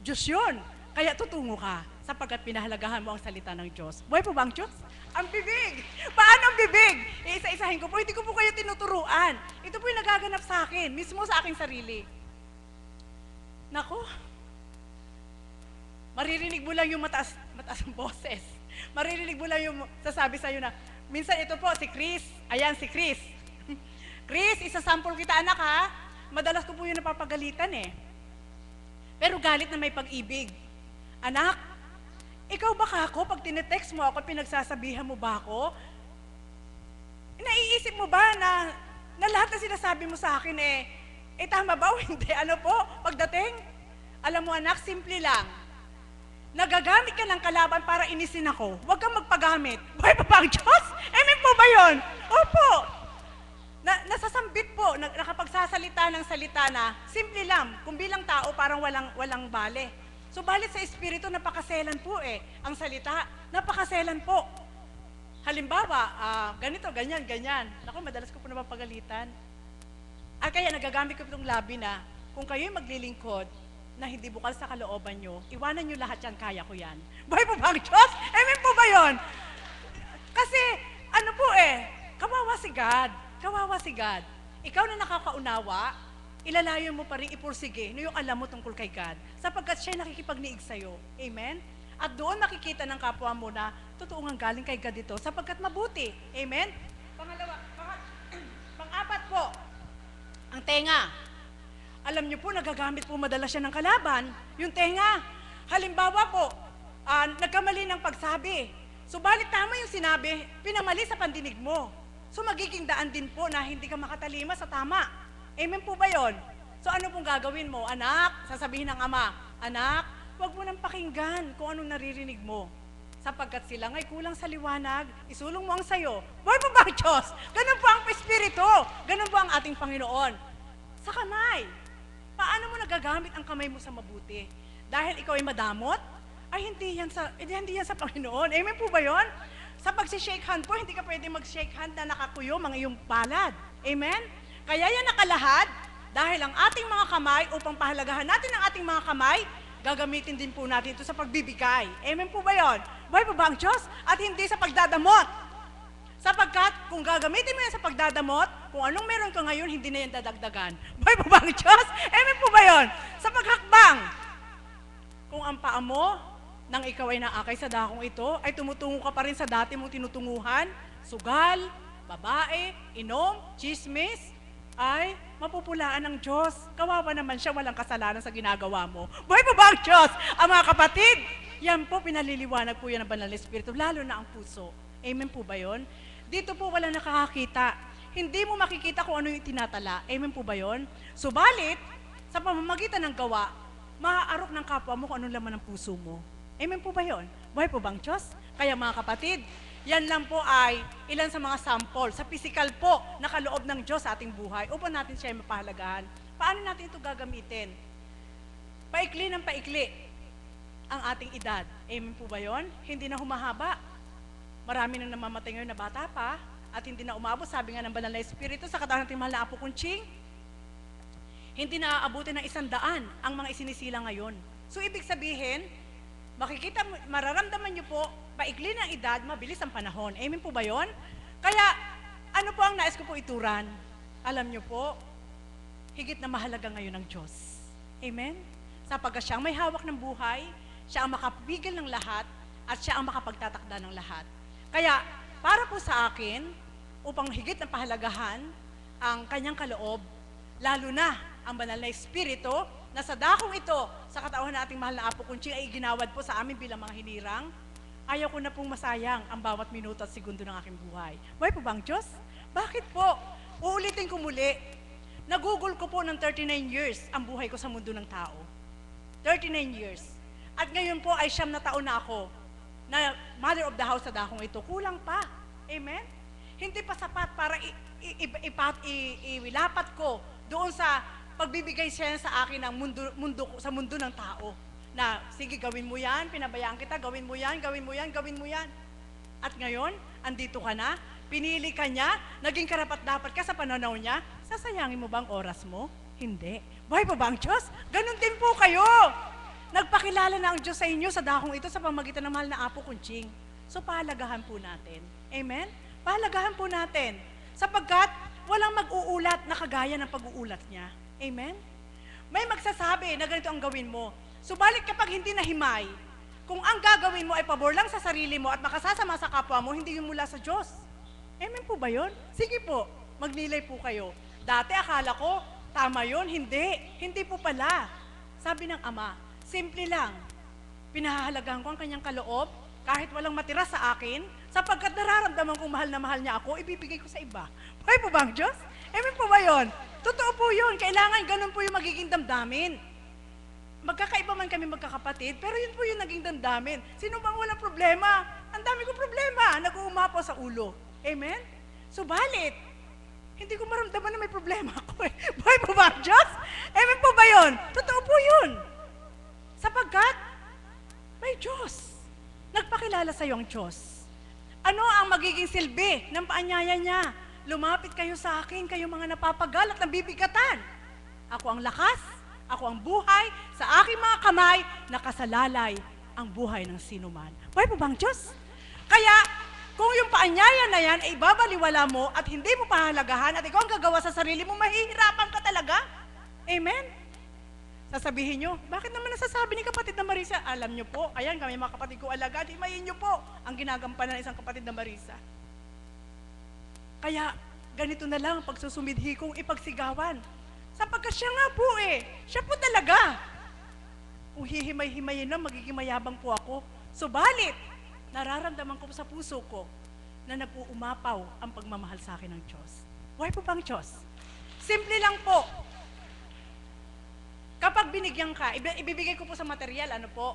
Diyos yun. Kaya tutungo ka sapagkat pinahalagahan mo ang salita ng Diyos. Buhay po ba ang Diyos? Ang bibig! Paano ang bibig? Isa-isahin ko po, hindi ko po kayo tinuturuan. Ito po yung nagaganap sa akin, mismo sa aking sarili. Naku, maririnig mo lang yung mataas ang boses. Maririnig mo lang yung sasabi sa'yo na, minsan ito po, si Chris. Ayan, si Chris. Chris, isasample kita anak ha. Madalas ko po yung napapagalitan eh. Pero galit na may pag-ibig. Anak, ikaw ba kako, pag tinetext mo ako, pinagsasabihan mo ba ako? Naiisip mo ba na lahat na sinasabi mo sa akin tama ba o hindi? Ano po, pagdating? Alam mo anak, simple lang. Nagagamit ka ng kalaban para inisin ako. Huwag kang magpagamit. Buhay pa ba ang Diyos? Amen po ba yun? Opo. Nasasambit po, nakapagsasalita ng salita na, simple lang, kung bilang tao parang walang bale. Subalit sa Espiritu, napakaselan po ang salita, napakaselan po. Halimbawa, ganito, ganyan, ganyan. Naku, madalas ko po napapagalitan. Kaya nagagamit ko itong labi na, kung kayo'y maglilingkod, na hindi bukal sa kalooban nyo, iwanan nyo lahat yan, kaya ko yan. Buhay po ba ang Diyos? Amen po ba yun? Kasi, ano po kawawa si God. Kawawa si God. Ikaw na nakakaunawa, ilalayo mo pa rin ipursige no yung alam mo tungkol kay God. Sapagkat siya nakikipagniig sa'yo. Amen? At doon makikita ng kapwa mo na totoo nga galing kay God ito sapagkat mabuti. Amen? Pang-apat po, ang tenga. Alam niyo po, nagagamit po madalas siya ng kalaban. Yung tenga. Halimbawa po, nagkamali ng pagsabi. Subalit tama yung sinabi, pinamali sa pandinig mo. So magiging daan din po na hindi ka makatalima sa tama. Amen po ba yun? So ano pong gagawin mo? Anak, sasabihin ng ama, anak, huwag mo nang pakinggan kung anong naririnig mo. Sapagkat sila nga'y kulang sa liwanag, isulong mo ang sayo. Buhay po ba ang Diyos? Ganun po ang Espiritu. Ganun po ang ating Panginoon. Sa kamay. Paano mo nagagamit ang kamay mo sa mabuti? Dahil ikaw ay madamot? Ay hindi yan sa Panginoon. Amen po ba yun? Sa pag-shake hand po, hindi ka pwede mag-shake hand na nakakuyom ang iyong palad. Amen? Kaya yan nakalahad dahil ang ating mga kamay, upang pahalagahan natin ang ating mga kamay, gagamitin din po natin ito sa pagbibigay. Amen po ba yun? Buhay po ba ang Diyos? At hindi sa pagdadamot. Sapagkat kung gagamitin mo yan sa pagdadamot, kung anong meron ka ngayon, hindi na yan dadagdagan. Buhay po ba ang Diyos? Amen po ba yun? Sa paghakbang, kung ang paa mo, nang ikaw ay naakay sa dakong ito, ay tumutungo ka pa rin sa dati mong tinutunguhan, sugal, babae, inom, chismis, ay mapupulaan ng Diyos. Kawawa naman siya, walang kasalanan sa ginagawa mo. Buhay po ba ang Diyos? Ang mga kapatid, yan po, pinaliliwanag po yan ng Banal na Espiritu, lalo na ang puso. Amen po ba yun? Dito po wala nakakakita. Hindi mo makikita kung ano yung tinatala. Amen po ba yun? Subalit, sa pamamagitan ng gawa, maaarok ng kapwa mo kung anong laman ng puso mo. Amen po ba yun? Buhay po bang Diyos? Kaya mga kapatid, yan lang po ay ilan sa mga sample, sa physical po, na kaloob ng Diyos sa ating buhay, upang natin siya mapahalagahan. Paano natin ito gagamitin? Paikli ng paikli ang ating edad. Amen po ba yun? Hindi na humahaba. Marami nang namamatay ngayon na bata pa, at hindi na umabot, sabi nga ng Banal na Espiritu, sa katawan natin mahal na Apo Kunching, hindi na aabutin ng 100 ang mga isinisila ngayon. So ibig sabihin, mararamdaman niyo po, paikli ng edad, mabilis ang panahon. Amen po ba yun? Kaya, ano po ang nais ko po ituran? Alam niyo po, higit na mahalaga ngayon ng Diyos. Amen? Sapagkat siya ang may hawak ng buhay, siya ang makapigil ng lahat, at siya ang makapagtatakda ng lahat. Kaya, para po sa akin, upang higit na pahalagahan ang kanyang kaloob, lalo na ang banal na Espiritu, na sa dakong ito, sa katawan na ating mahal na Apo Kunching ay ginawad po sa amin bilang mga hinirang, ayaw ko na pong masayang ang bawat minuto at segundo ng aking buhay. Buhay po ba ang Diyos? Bakit po? Uulitin ko muli. Nagugol ko po ng 39 years ang buhay ko sa mundo ng tao. 39 years. At ngayon po ay 9 na taon na ako na mother of the house sa dakong ito. Kulang pa. Amen? Hindi pa sapat para iwilapat ko doon sa pagbibigay siya sa akin ng sa mundo ng tao. Na, sige, gawin mo yan, pinabayaan kita, gawin mo yan, gawin mo yan, gawin mo yan. At ngayon, andito ka na, pinili ka niya, naging karapat-dapat ka sa pananaw niya, sasayangin mo ba ang oras mo? Hindi. Buhay pa ba ang Diyos? Ganon din po kayo. Nagpakilala na ang Diyos sa inyo sa dakong ito sa pamagitan ng mahal na Apo Kunching. So, pahalagahan po natin. Amen? Pahalagahan po natin. Sapagkat, walang mag-uulat na kagaya ng pag-uulat niya. Amen? May magsasabi na ganito ang gawin mo. Subalit kapag hindi nahimay, kung ang gagawin mo ay pabor lang sa sarili mo at makasasama sa kapwa mo, hindi yun mula sa Diyos. Amen po ba yun? Sige po, magnilay po kayo. Dati akala ko, tama yun. Hindi. Hindi po pala. Sabi ng Ama, simple lang. Pinahahalagahan ko ang kanyang kaloob, kahit walang matira sa akin, sapagkat nararamdaman kong mahal na mahal niya ako, ibibigay ko sa iba. Buhay po ba ang Diyos? Amen po ba yun? Totoo po yun. Kailangan ganun po yung magiging damdamin. Magkakaiba man kami magkakapatid, pero yun po yung naging damdamin. Sino bang walang problema? Ang dami kong problema. Nag-uumapaw sa ulo. Amen? Subalit, hindi ko maramdaman na may problema ako eh. Buhay po ba ang Diyos? Amen po ba yun? Totoo po yun. Sapagkat, may Diyos. Nagpakilala sa iyo ang Diyos. Ano ang magiging silbi ng paanyaya niya? Lumapit kayo sa akin, kayo mga napapagal at nabibigatan. Ako ang lakas, ako ang buhay, sa aking mga kamay, nakasalalay ang buhay ng sinuman. Buhay po ba ang Diyos? Kaya, kung yung paanyaya na yan ay ibabaliwala mo at hindi mo pahalagahan at ikaw ang gagawa sa sarili mo, mahihirapan ka talaga. Amen? Sasabihin nyo, bakit naman nasasabi ni kapatid na Marisa? Alam nyo po, ayan kami mga kapatid ko alagad, himayin nyo po ang ginagampanan ng isang kapatid na Marisa. Kaya, ganito na lang ang pagsusumidhi kong ipagsigawan. Sapagkat siya nga po eh, siya po talaga. Kung hihimay-himayin lang, magiging mayabang po ako. Subalit, nararamdaman ko sa puso ko na nag-uumapaw ang pagmamahal sa akin ng Diyos. Buhay po ba ang Diyos? Simple lang po. Kapag binigyan ka, ibibigay ko po sa material, ano po?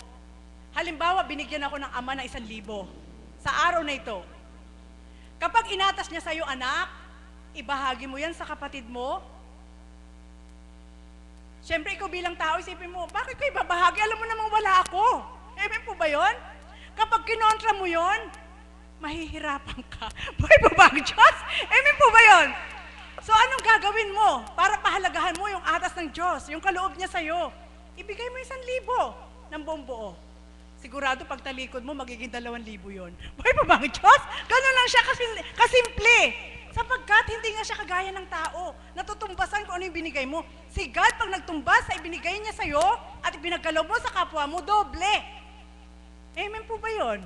Halimbawa, binigyan ako ng ama ng 1,000 sa araw na ito. Kapag inatas niya sa iyo, anak, ibahagi mo yan sa kapatid mo. Siyempre, ikaw bilang tao, isipin mo, bakit ko ibabahagi? Alam mo namang wala ako. Amen po ba yun? Kapag kinontra mo yun, mahihirapan ka. Buhay po ba ang Diyos? Amen po ba yun? So, anong gagawin mo para pahalagahan mo yung atas ng Diyos, yung kaloob niya sa'yo? Ibigay mo 1,000 ng buong buo. Sigurado pag talikod mo, magiging 2,000 yun. Buhay pa ba ang Diyos? Ganun lang siya kasimple. Sapagkat hindi nga siya kagaya ng tao. Natutumbasan kung ano yung binigay mo. Si God, pag nagtumbas sa ibinigay niya sa'yo at ibinagkalob mo sa kapwa mo, doble. Amen po ba yun?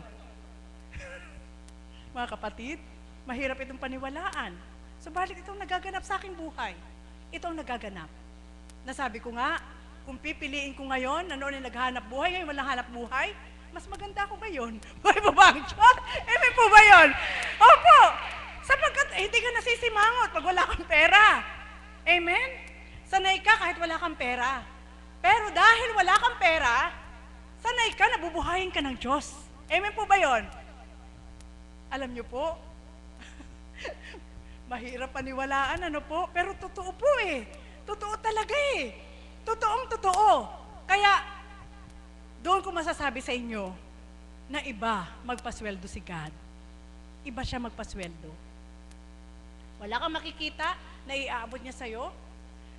Mga kapatid, mahirap itong paniwalaan. Subalit itong nagaganap sa aking buhay. Itong nagaganap. Nasabi ko nga, kung pipiliin ko ngayon, na noon ay naghanap buhay, ngayon walang hanap buhay, mas maganda ako ngayon. Buhay po ba ang Diyos? Amen po ba yun? Opo! Sapagkat hindi ka nasisimangot pag wala kang pera. Amen? Sanay ka kahit wala kang pera. Pero dahil wala kang pera, sanay ka, nabubuhayin ka ng Diyos. Amen po ba yun? Alam niyo po, mahirap paniwalaan, ano po? Pero totoo po eh. Totoo talaga eh. Totoong totoo. Kaya, doon ko masasabi sa inyo na iba magpasweldo si God. Iba siya magpasweldo. Wala kang makikita na iaabot niya sa'yo.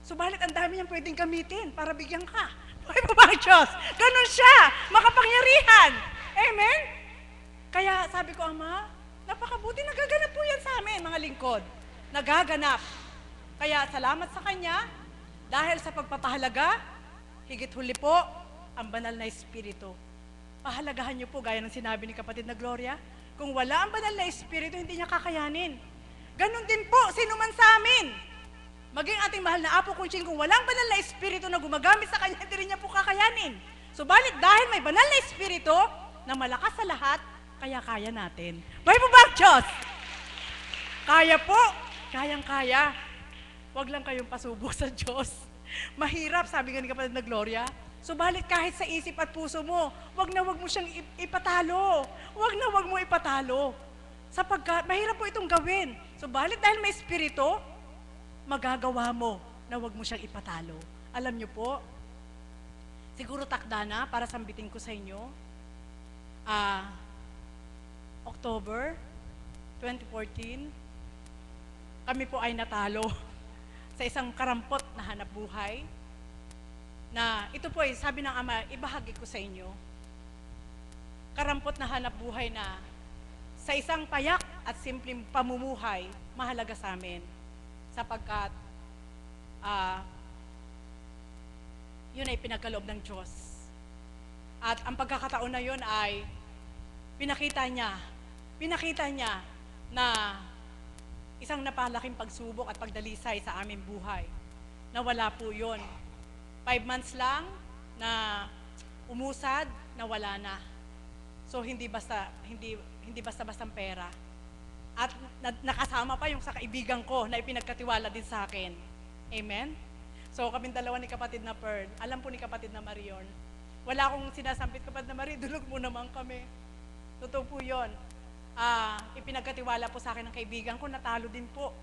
Subalit ang dami niyang pwedeng gamitin para bigyan ka. Buhay pa ba ang Diyos? Ganun siya. Makapangyarihan. Amen? Kaya sabi ko, Ama, napakabuti, nagaganap po yan sa amin, mga lingkod. Nagaganap. Kaya salamat sa Kanya. Dahil sa pagpapahalaga, higit huli po, ang banal na Espiritu. Pahalagahan niyo po, gaya ng sinabi ni kapatid na Gloria, kung wala ang banal na Espiritu, hindi niya kakayanin. Ganon din po, sino man sa amin. Maging ating mahal na Apo Kunching, kung walang banal na Espiritu na gumagamit sa kanya, hindi rin niya po kakayanin. Subalit dahil may banal na Espiritu na malakas sa lahat, kaya kaya natin. Buhay po ba ang Diyos? Kaya po, kayang-kaya. Huwag lang kayong pasubok sa Diyos. Mahirap, sabi nga ni kapatid na Gloria. Subalit kahit sa isip at puso mo, wag mo siyang ipatalo. Wag mo ipatalo. Sapagkat mahirap po itong gawin. Subalit dahil may Espiritu, magagawa mo na wag mo siyang ipatalo. Alam niyo po, siguro takda na para sambitin ko sa inyo, October 2014, kami po ay natalo sa isang karampot na hanap buhay na ito po ay sabi ng Ama, ibahagi ko sa inyo. Karampot na hanap buhay na sa isang payak at simpleng pamumuhay, mahalaga sa amin sapagkat yun ay pinagkaloob ng Diyos. At ang pagkakataon na yun ay pinakita niya na isang napalaking pagsubok at pagdalisay sa aming buhay. Nawala po yun. 5 months lang na umusad, nawala na. So hindi basta-bastang pera. At nakasama pa yung sa kaibigan ko na ipinagkatiwala din sa akin. Amen? So kaming dalawa ni kapatid na Pearl, alam po ni kapatid na Marion, wala akong sinasampit kapatid na Marie, dulog mo naman kami. Totoo po yun. Ipinagkatiwala po sa akin ng kaibigan ko, natalo din po.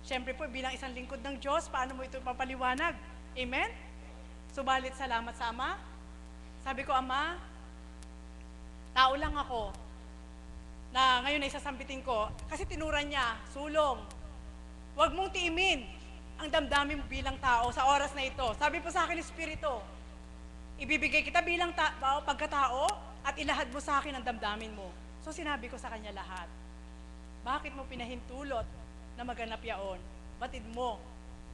Siyempre po, bilang isang lingkod ng Diyos, paano mo ito papaliwanag? Amen? Subalit salamat sa Ama. Sabi ko, Ama, tao lang ako na ngayon ay sasambitin ko kasi tinuran niya, sulong. Huwag mong tiimin ang damdamin mo bilang tao sa oras na ito. Sabi po sa akin, Espiritu, ibibigay kita bilang pagkatao at ilahad mo sa akin ang damdamin mo. So sinabi ko sa kanya lahat. Bakit mo pinahintulot na maganap yaon? Batid mo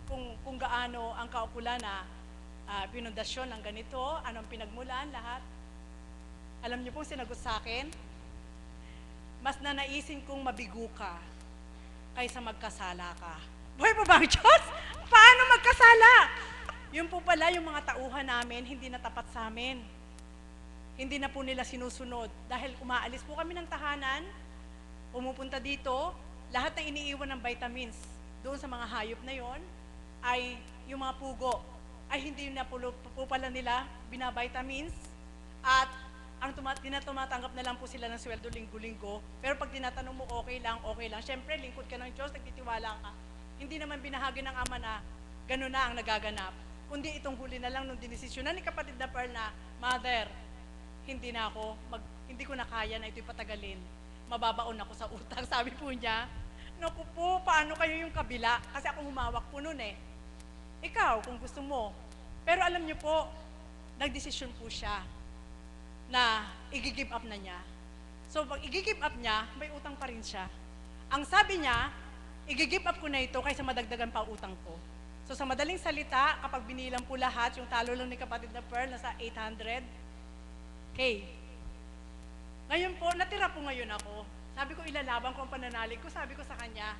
kung gaano ang kaukulan na pinundasyon ng ganito, anong pinagmulan, lahat. Alam niyo pong sinagot sa akin, mas nanaisin kong mabigo ka kaysa magkasala ka. Buhay po ba ang Diyos? Paano magkasala? Yun po pala yung mga tauhan namin, hindi na tapat sa amin. Hindi na po nila sinusunod. Dahil umaalis po kami ng tahanan, pumupunta dito, lahat ng iniiwan ng vitamins doon sa mga hayop na yon ay yung mga pugo ay hindi na po pala nila binavitamins at ang tumatanggap na lang po sila ng sweldo linggo-linggo. Pero pag tinatanong mo okay lang. Siyempre, lingkod ka ng Diyos, nagtitiwala ka. Hindi naman binahagi ng Ama na gano'n na ang nagaganap. Kundi itong huli na lang nung dinesisyonan ni kapatid na Pearl na, Mother, hindi ko na kaya na ito'y patagalin. Mababaon ako sa utang. Sabi po niya, naku po, paano kayo yung kabila? Kasi ako humawak po nun eh. Ikaw, kung gusto mo. Pero alam niyo po, nagdesisyon po siya na i-give up na niya. So, pag i-give up niya, may utang pa rin siya. Ang sabi niya, i-give up ko na ito kaysa madagdagan pa utang ko. So, sa madaling salita, kapag binilang po lahat, yung talo lang ni kapatid na Pearl, nasa 800K. Ngayon po, natira po ngayon ako. Sabi ko, ilalaban ko ang pananalig ko. Sabi ko sa kanya,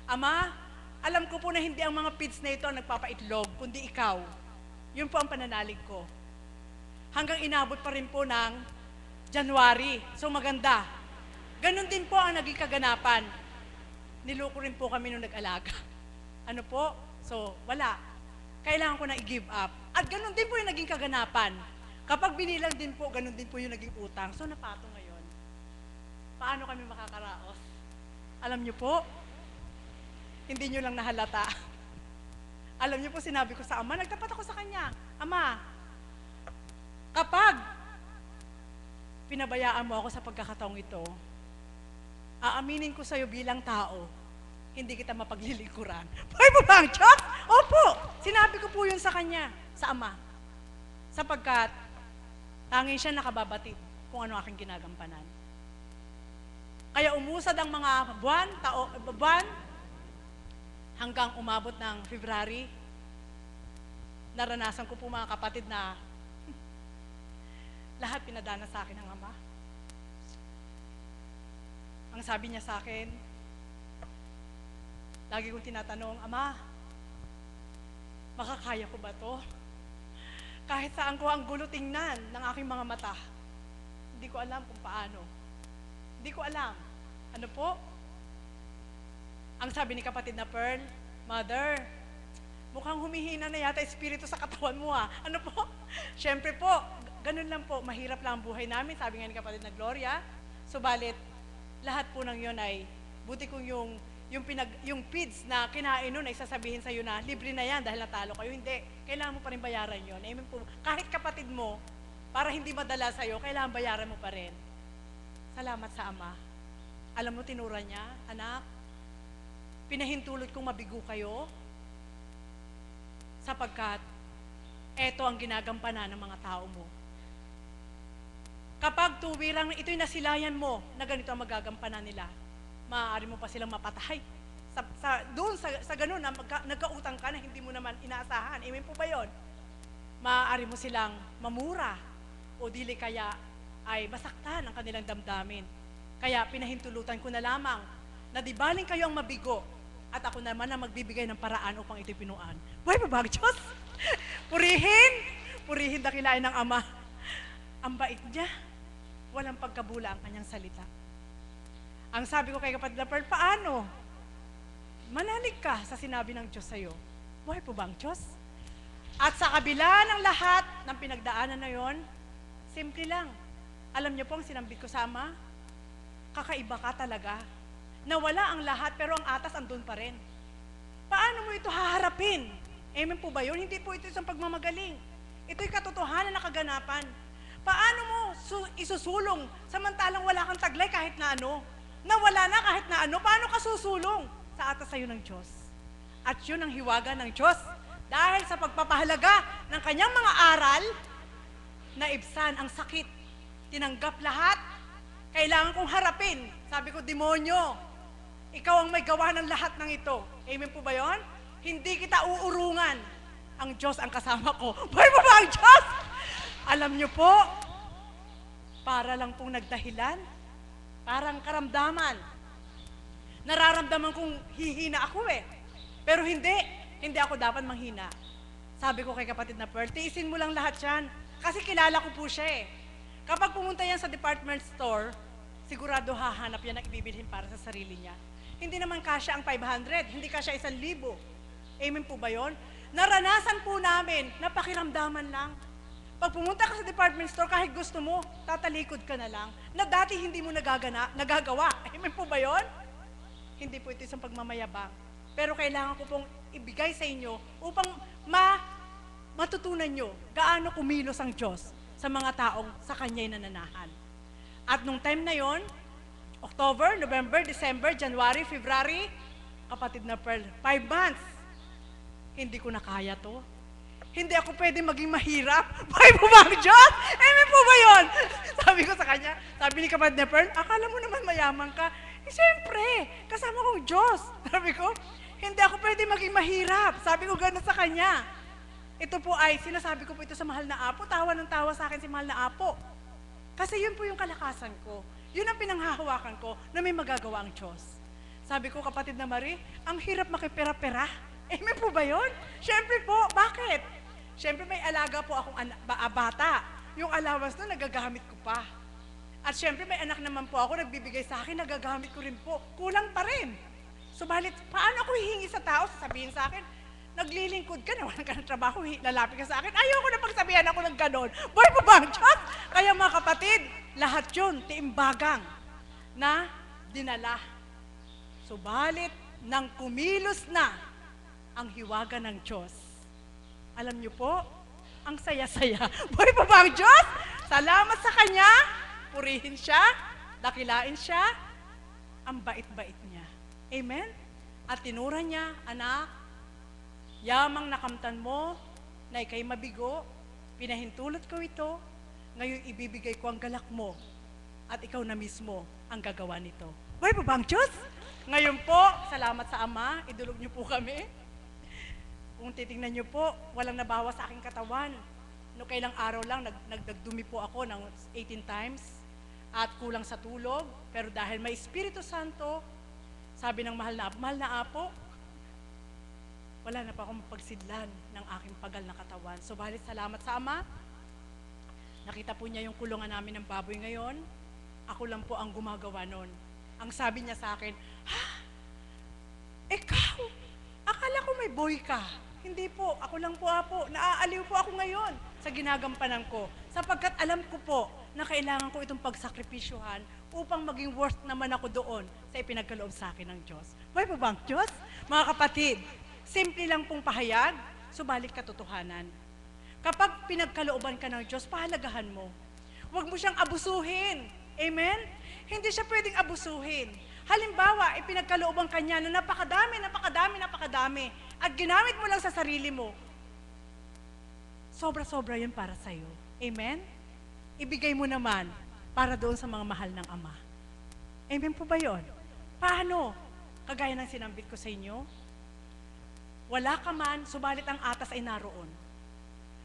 Ama, alam ko po na hindi ang mga pids na ito ang nagpapaitlog, kundi ikaw. Yun po ang pananalig ko. Hanggang inabot pa rin po ng January. So maganda. Ganon din po ang naging kaganapan. Niloko rin po kami nung nag-alaga. Ano po? So, wala. Kailangan ko na i-give up. At ganon din po yung naging kaganapan. Kapag binilang din po, ganon din po yung naging utang. So, napato ngayon. Paano kami makakaraos? Alam niyo po, hindi niyo lang nahalata. Alam niyo po, sinabi ko sa Ama, nagtapat ako sa kanya. Ama, kapag pinabayaan mo ako sa pagkakataong ito, aaminin ko sa iyo bilang tao, hindi kita mapaglilingkuran. Buhay po ba ang Diyos? Opo! Sinabi ko po yun sa kanya, sa Ama. Sapagkat, tanging siya nakababatid kung ano aking ginagampanan. Kaya umusad ang mga buwan, hanggang umabot ng February, naranasan ko po mga kapatid na lahat pinadana sa akin ng Ama. Ang sabi niya sa akin, lagi kong tinatanong, Ama, makakaya ko ba to? Kahit saan ko ang gulo tingnan ng aking mga mata, hindi ko alam kung paano. Hindi ko alam. Ano po? Ang sabi ni kapatid na Pearl, Mother, mukhang humihina na yata espiritu sa katawan mo ah. Ano po? Siyempre po, ganun lang po, mahirap lang ang buhay namin, sabi nga ni kapatid na Gloria. Subalit, lahat po ng yun ay, buti kong yung PIDS na kinain nun ay sasabihin sa'yo na, libre na yan dahil natalo kayo. Hindi, kailangan mo pa rin bayaran yun. Amen po. Kahit kapatid mo, para hindi madala sa'yo, kailangan bayaran mo pa rin. Salamat sa Ama. Alam mo, tinura niya, anak, pinahintulot kong mabigo kayo sapagkat eto ang ginagampanan ng mga tao mo. Kapag tuwirang ito'y nasilayan mo na ganito ang magagampanan nila, maaari mo pa silang mapatay. Doon sa ganun na nagkautang ka na hindi mo naman inaasahan. Amen po ba yun? Maaari mo silang mamura o dili kaya ay masaktan ang kanilang damdamin. Kaya pinahintulutan ko na lamang na di baling kayo ang mabigo at ako naman ang magbibigay ng paraan upang ito'y pinuan. Buhay pa ba ang Diyos? Purihin dakilain ng Ama. Ang bait niya, walang pagkabula ang kanyang salita. Ang sabi ko kay kapatid na Pearl, paano? Manalig ka sa sinabi ng Diyos sa'yo. Buhay po ba ang Diyos? At sa kabila ng lahat ng pinagdaanan na yon, simple lang. Alam niyo po ang sinambit ko sa Ama, kakaiba ka talaga. Nawala ang lahat pero ang atas andun pa rin. Paano mo ito haharapin? Amen po ba yun? Hindi po ito isang pagmamagaling. Ito'y katotohanan na kaganapan. Paano mo isusulong samantalang wala kang taglay kahit na ano? Nawala na kahit na ano? Paano ka susulong? Sa atas sa'yo ng Diyos. At yun ang hiwaga ng Diyos. Dahil sa pagpapahalaga ng kanyang mga aral, naibsan ang sakit. Tinanggap lahat. Kailangan kong harapin. Sabi ko, demonyo, ikaw ang may gawa ng lahat ng ito. Amen po ba yun? Hindi kita uurungan. Ang Diyos ang kasama ko. Buhay pa ba ang Diyos? Alam niyo po, para lang pong nagdahilan, parang karamdaman. Nararamdaman kong hihina ako eh. Pero hindi ako dapat manghina. Sabi ko kay kapatid na Pearl, tiisin mo lang lahat yan. Kasi kilala ko po siya eh. Kapag pumunta yan sa department store, sigurado hahanap yan ng ibibilhin para sa sarili niya. Hindi naman kasya ang 500, hindi kasya 1,000. Amen po ba yun? Naranasan po namin, napakiramdaman lang. Pag pumunta ka sa department store, kahit gusto mo, tatalikod ka na lang, na dati hindi mo nagagawa. Amen po ba yun? Hindi po ito isang pagmamayabang. Pero kailangan ko pong ibigay sa inyo upang matutunan nyo gaano kumilos ang Diyos sa mga taong sa Kanya'y nananahan. At nung time na yon, October, November, December, January, February, kapatid na Pearl, 5 months, hindi ko na kaya to. Hindi ako pwede maging mahirap. Buhay po ba ang Diyos? Amen po ba yun? Sabi ko sa kanya, sabi ni kapatid na Pearl, akala mo naman mayaman ka. Siyempre, kasama kong Diyos. Sabi ko, hindi ako pwede maging mahirap. Sabi ko gano'n sa kanya. Ito po ay, sinasabi ko po ito sa mahal na Apo, tawa ng tawa sa akin si mahal na Apo. Kasi yun po yung kalakasan ko. Yun ang pinanghahawakan ko na may magagawa ang Diyos. Sabi ko, kapatid na Marie, ang hirap makipera-pera. Amen po ba yun? Siyempre po, bakit? Siyempre may alaga po akong bata. Yung allowance na nagagamit ko pa. At siyempre may anak naman po ako, nagbibigay sa akin, nagagamit ko rin po. Kulang pa rin. Subalit, paano ako hihingi sa tao? Sasabihin sa akin, naglilingkod ka na, walang ka ng trabaho, lalapit ka sa akin. Ayoko na pagsabihan ako ng ganon. Boy pa ba ang Diyos? Kaya mga kapatid, lahat yun, tiimbagang na dinala. Subalit, nang kumilos na ang hiwaga ng Diyos. Alam niyo po, ang saya-saya. Boy pa ba ang Diyos? Salamat sa Kanya. Purihin siya, dakilain siya, ang bait-bait niya. Amen? At tinura niya, anak, yamang nakamtan mo, na ikay mabigo, pinahintulot ko ito, ngayon ibibigay ko ang galak mo, at ikaw na mismo ang gagawa nito. Buhay pa ba ang Diyos? Ngayon po, salamat sa Ama, idulog niyo po kami. Kung titingnan niyo po, walang nabawas sa aking katawan. No kailang araw lang, nagdagdumi po ako ng 18 times at kulang sa tulog. Pero dahil may Espiritu Santo, sabi ng mahal na apo, wala na pa akong mapagsidlan ng aking pagal na katawan. Subalit salamat sa Ama. Nakita po niya yung kulungan namin ng baboy ngayon. Ako lang po ang gumagawa nun. Ang sabi niya sa akin, "Ha? Ikaw? Akala ko may boy ka." Hindi po, ako lang po apo. Naaaliw po ako ngayon sa ginagampanan ko. Sapagkat alam ko po na kailangan ko itong pagsakripisyuhan upang maging worth naman ako doon sa ipinagkaloob sa akin ng Diyos. Buhay po ba ang Diyos? Mga kapatid, simple lang pong pahayag, subalit katotohanan. Kapag pinagkalooban ka ng Diyos, pahalagahan mo. Huwag mo siyang abusuhin. Amen? Hindi siya pwedeng abusuhin. Halimbawa, ipinagkalooban ka niya na napakadami at ginamit mo lang sa sarili mo. Sobra-sobra yun para sa'yo. Amen? Ibigay mo naman para doon sa mga mahal ng Ama. Amen po ba yun? Paano? Kagaya ng sinambit ko sa inyo, wala ka man, subalit ang atas ay naroon.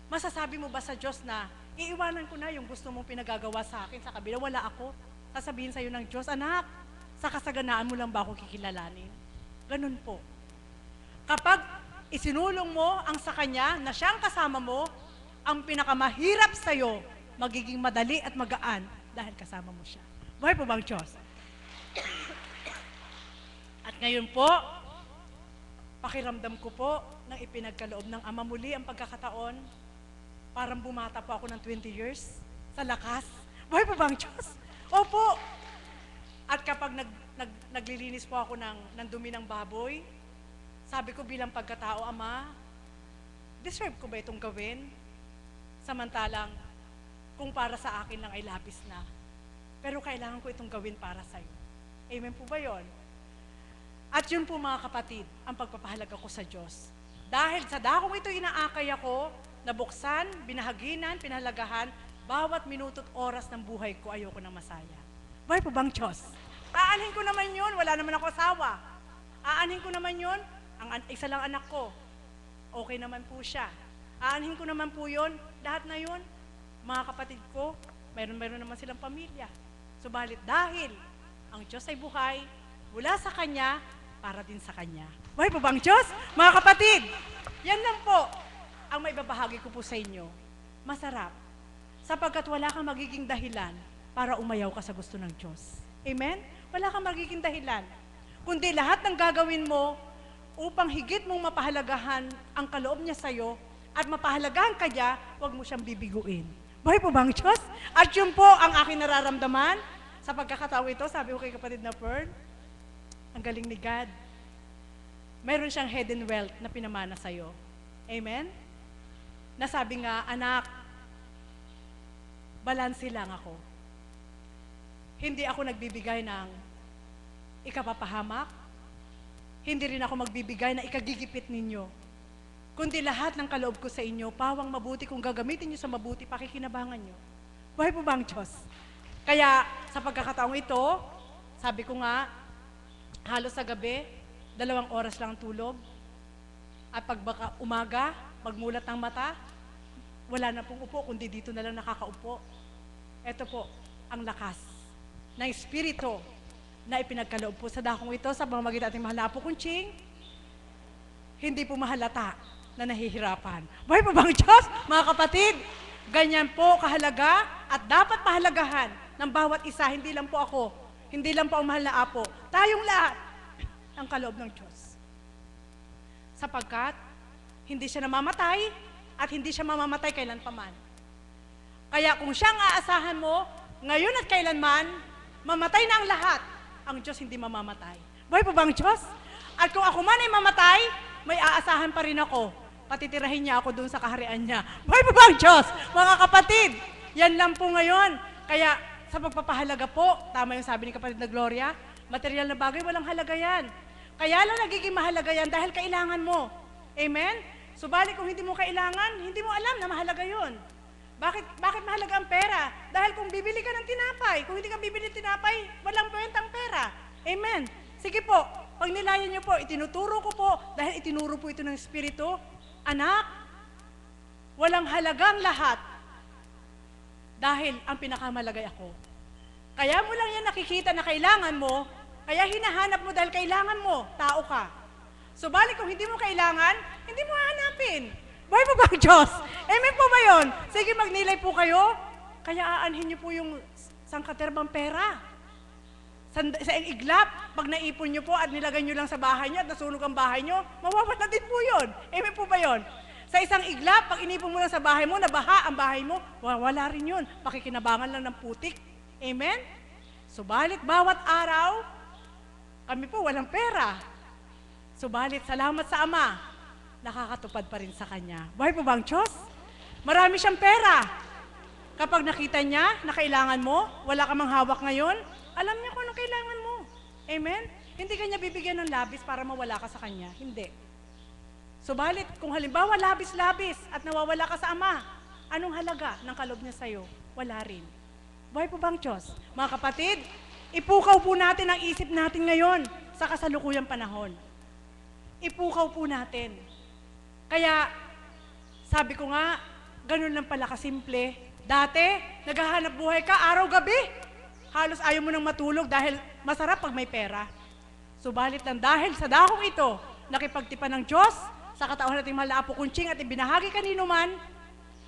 Masasabi mo ba sa Diyos na, iiwanan ko na yung gusto mong pinagagawa sa akin sa kabila, wala ako? Sasabihin sa'yo ng Diyos, anak, sa kasaganaan mo lang ba ako kikilalanin? Ganun po. Kapag isinulong mo ang sa Kanya na siyang kasama mo, ang pinakamahirap sa'yo, magiging madali at magaan dahil kasama mo siya. Buhay po bang Diyos? At ngayon po, pakiramdam ko po nang ipinagkaloob ng Ama muli ang pagkakataon, parang bumata po ako ng 20 years sa lakas. Buhay po bang Diyos? Opo. At kapag naglilinis po ako ng dumi ng baboy, sabi ko bilang pagkatao, Ama, deserve ko ba itong gawin? Samantalang, kung para sa akin lang ay labis na. Pero kailangan ko itong gawin para sa'yo. Amen po ba yun? At yun po mga kapatid, ang pagpapahalaga ko sa Diyos. Dahil sa dakong ito inaakay ako, nabuksan, binahaginan, pinahalagahan, bawat minuto't oras ng buhay ko ayoko ng masaya. Buhay po bang Diyos? Aanhin ko naman yun, wala naman ako asawa. Aanhin ko naman yun, ang isa lang anak ko. Okay naman po siya. Aanhin ko naman po yun, lahat na yun, mga kapatid ko, mayroon naman silang pamilya. Subalit dahil ang Diyos ay buhay, mula sa Kanya, para din sa Kanya. Buhay po bang Diyos? Mga kapatid, yan lang po ang may babahagi ko po sa inyo. Masarap, sapagkat wala kang magiging dahilan para umayaw ka sa gusto ng Diyos. Amen? Wala kang magiging dahilan. Kundi lahat ng gagawin mo upang higit mong mapahalagahan ang kaloob niya sa'yo at mapahalagahan ka niya, huwag mo siyang bibiguin. Buhay po bang Diyos? At yun po ang aking nararamdaman sa pagkakataon ito. Sabi ko kay kapatid na Pearl, ang galing ni God. Mayroon siyang head and wealth na pinamana sa'yo. Amen? Nasabi nga, anak, balanse lang ako. Hindi ako nagbibigay ng ikapapahamak. Hindi rin ako magbibigay na ikagigipit ninyo. Kundi lahat ng kaloob ko sa inyo, pawang mabuti kung gagamitin nyo sa mabuti, pakikinabangan nyo. Buhay po ba ang Diyos? Kaya sa pagkakataong ito, sabi ko nga, halos sa gabi, 2 oras lang ang tulog. At pag baka umaga, magmulat ng mata, wala na pong upo, kundi dito na lang nakakaupo. Ito po, ang lakas ng Espiritu na ipinagkaloob po sa dakong ito sa pamamagitan ating mahal na Apo Kunching, hindi po mahalata na nahihirapan. Buhay po bang Diyos? Mga kapatid, ganyan po kahalaga at dapat pahalagahan ng bawat isa, hindi lang po ako, hindi lang po ang mahal na Apo, tayong lahat ang kaloob ng Diyos. Sapagkat, hindi siya namamatay at hindi siya mamamatay kailanpaman. Kaya kung siyang aasahan mo, ngayon at kailanman, mamatay na ang lahat, ang Diyos hindi mamamatay. Buhay po bang Diyos? At kung ako man ay mamatay, may aasahan pa rin ako. Patitirahin niya ako doon sa kaharian niya. Buhay po bang Diyos? Mga kapatid, yan lang po ngayon. Kaya sa pagpapahalaga po, tama yung sabi ni kapatid na Gloria, material na bagay, walang halaga yan. Kaya lang nagiging mahalaga yan dahil kailangan mo. Amen? Subalit kung hindi mo kailangan, hindi mo alam na mahalaga yun. Bakit mahalaga ang pera? Dahil kung bibili ka ng tinapay, kung hindi ka bibili ng tinapay, walang kwentang pera. Amen. Sige po, pag nilayan niyo po, itinuturo ko po, dahil itinuro po ito ng Espiritu, Anak, walang halagang lahat dahil ang pinakamalagay ako. Kaya mo lang yan nakikita na kailangan mo, kaya hinahanap mo dahil kailangan mo, tao ka. Subalit kung hindi mo kailangan, hindi mo hahanapin. Buhay po ba ang Diyos? Amen po ba yun? Sige, magnilay po kayo. Kaya aanhin niyo po yung sangkaterbang pera. Sa iglap, pag naipon niyo po at nilagay niyo lang sa bahay niyo at nasunog ang bahay niyo, mawawala din po yun. Amen po ba yun? Sa isang iglap, pag inipon mo lang sa bahay mo, nabaha ang bahay mo, wala rin yun. Pakikinabangan lang ng putik. Amen? Subalit, bawat araw, kami po walang pera. Subalit, salamat sa Ama, nakakatupad pa rin sa Kanya. Buhay po ba ang Diyos? Marami siyang pera. Kapag nakita niya na kailangan mo, wala ka mang hawak ngayon, alam niya kung anong kailangan mo. Amen? Hindi ka niya bibigyan ng labis para mawala ka sa Kanya. Hindi. Subalit, kung halimbawa labis-labis at nawawala ka sa Ama, anong halaga ng kalob niya sa'yo? Wala rin. Buhay po ba ang Diyos? Mga kapatid, ipukaw po natin ang isip natin ngayon sa kasalukuyang panahon. Ipukaw po natin. Kaya, sabi ko nga, ganun lang pala kasimple. Dati, naghahanap buhay ka araw-gabi. Halos ayaw mo nang matulog dahil masarap pag may pera. Subalit lang dahil sa dakong ito, nakipagtipan ng Diyos, sa katauhan nating mahal na Apo Kunching at ibinahagi kanino man,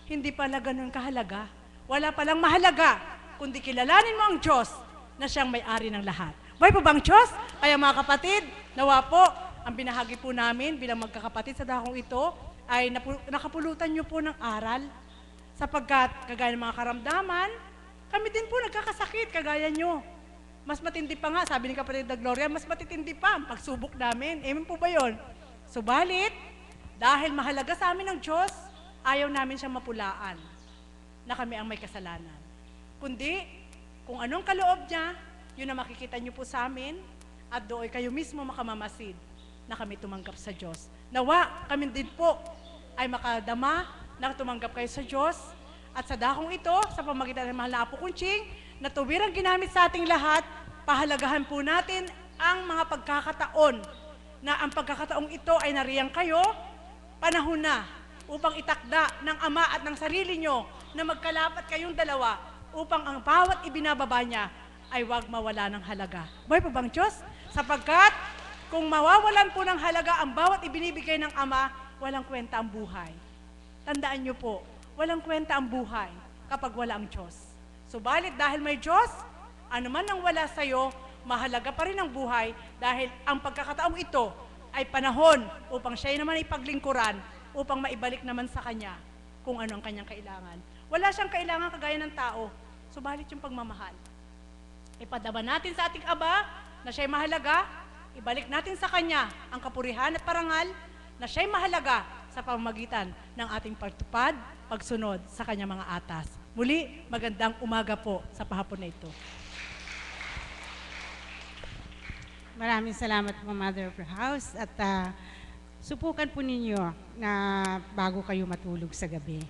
hindi pala ganun kahalaga. Wala palang mahalaga, kundi kilalanin mo ang Diyos na siyang may-ari ng lahat. Buhay po bang Diyos? Kaya mga kapatid, nawa po, ang binahagi po namin bilang magkakapatid sa dakong ito ay nakapulutan niyo po ng aral sapagkat kagaya ng mga karamdaman, kami din po nagkakasakit kagaya niyo. Mas matindi pa nga, sabi ni kapatid na Gloria, mas matitindi pa ang pagsubok namin. Amen po ba yun? Subalit, dahil mahalaga sa amin ng Diyos, ayaw namin siyang mapulaan na kami ang may kasalanan. Kundi, kung anong kaloob niya, yun ang makikita niyo po sa amin at doon kayo mismo makamamasid na kami tumanggap sa Diyos. Nawa, kami din po ay makadama na tumanggap kayo sa Diyos at sa dakong ito, sa pamagitan ng mahal na Apo Kunching, na tuwirang ginamit sa ating lahat, pahalagahan po natin ang mga pagkakataon na ang pagkakataong ito ay nariyang kayo, panahon na upang itakda ng Ama at ng sarili nyo na magkalapat kayong dalawa upang ang bawat ibinababa niya ay huwag mawala ng halaga. Buhay po bang Diyos? Sapagkat kung mawawalan po ng halaga ang bawat ibinibigay ng Ama, walang kwenta ang buhay. Tandaan niyo po, walang kwenta ang buhay kapag wala ang Diyos. Subalit dahil may Diyos, anuman ang wala sa'yo, mahalaga pa rin ang buhay dahil ang pagkakataong ito ay panahon upang siya naman ay paglingkuran, upang maibalik naman sa Kanya kung ano ang Kanyang kailangan. Wala siyang kailangan kagaya ng tao, subalit yung pagmamahal. Ipadama natin sa ating Aba na siya'y mahalaga, ibalik natin sa Kanya ang kapurihan at parangal na siya'y mahalaga sa pamamagitan ng ating pagtupad, pagsunod sa Kanyang mga atas. Muli, magandang umaga po sa pahapon na ito. Maraming salamat po, Mother of the House. At subukan po ninyo na bago kayo matulog sa gabi,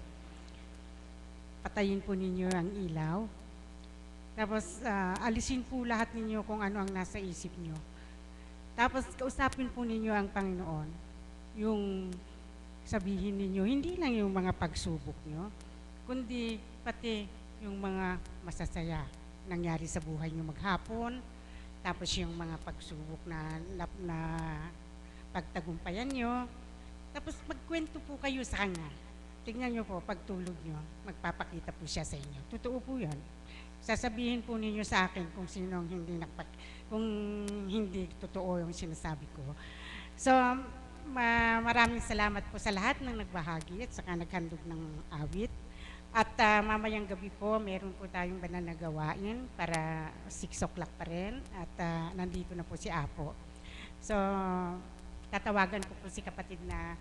patayin po ninyo ang ilaw. Tapos alisin po lahat ninyo kung ano ang nasa isip nyo. Tapos kausapin po ninyo ang Panginoon. Yung sabihin ninyo, hindi lang yung mga pagsubok nyo, kundi pati yung mga masasaya nangyari sa buhay nyo maghapon, tapos yung mga pagsubok na pagtagumpayan nyo, tapos magkwento po kayo sa Kanya. Tingnan nyo po, pagtulog nyo, magpapakita po siya sa inyo. Totoo po yan. Sasabihin po ninyo sa akin kung sinong kung hindi totoo yung sinasabi ko. So, maraming salamat po sa lahat ng nagbahagi at saka naghandog ng awit. At mamayang gabi po, meron po tayong banal na gawain para 6 o'clock pa rin at nandito na po si Apo. So, tatawagan ko po si kapatid na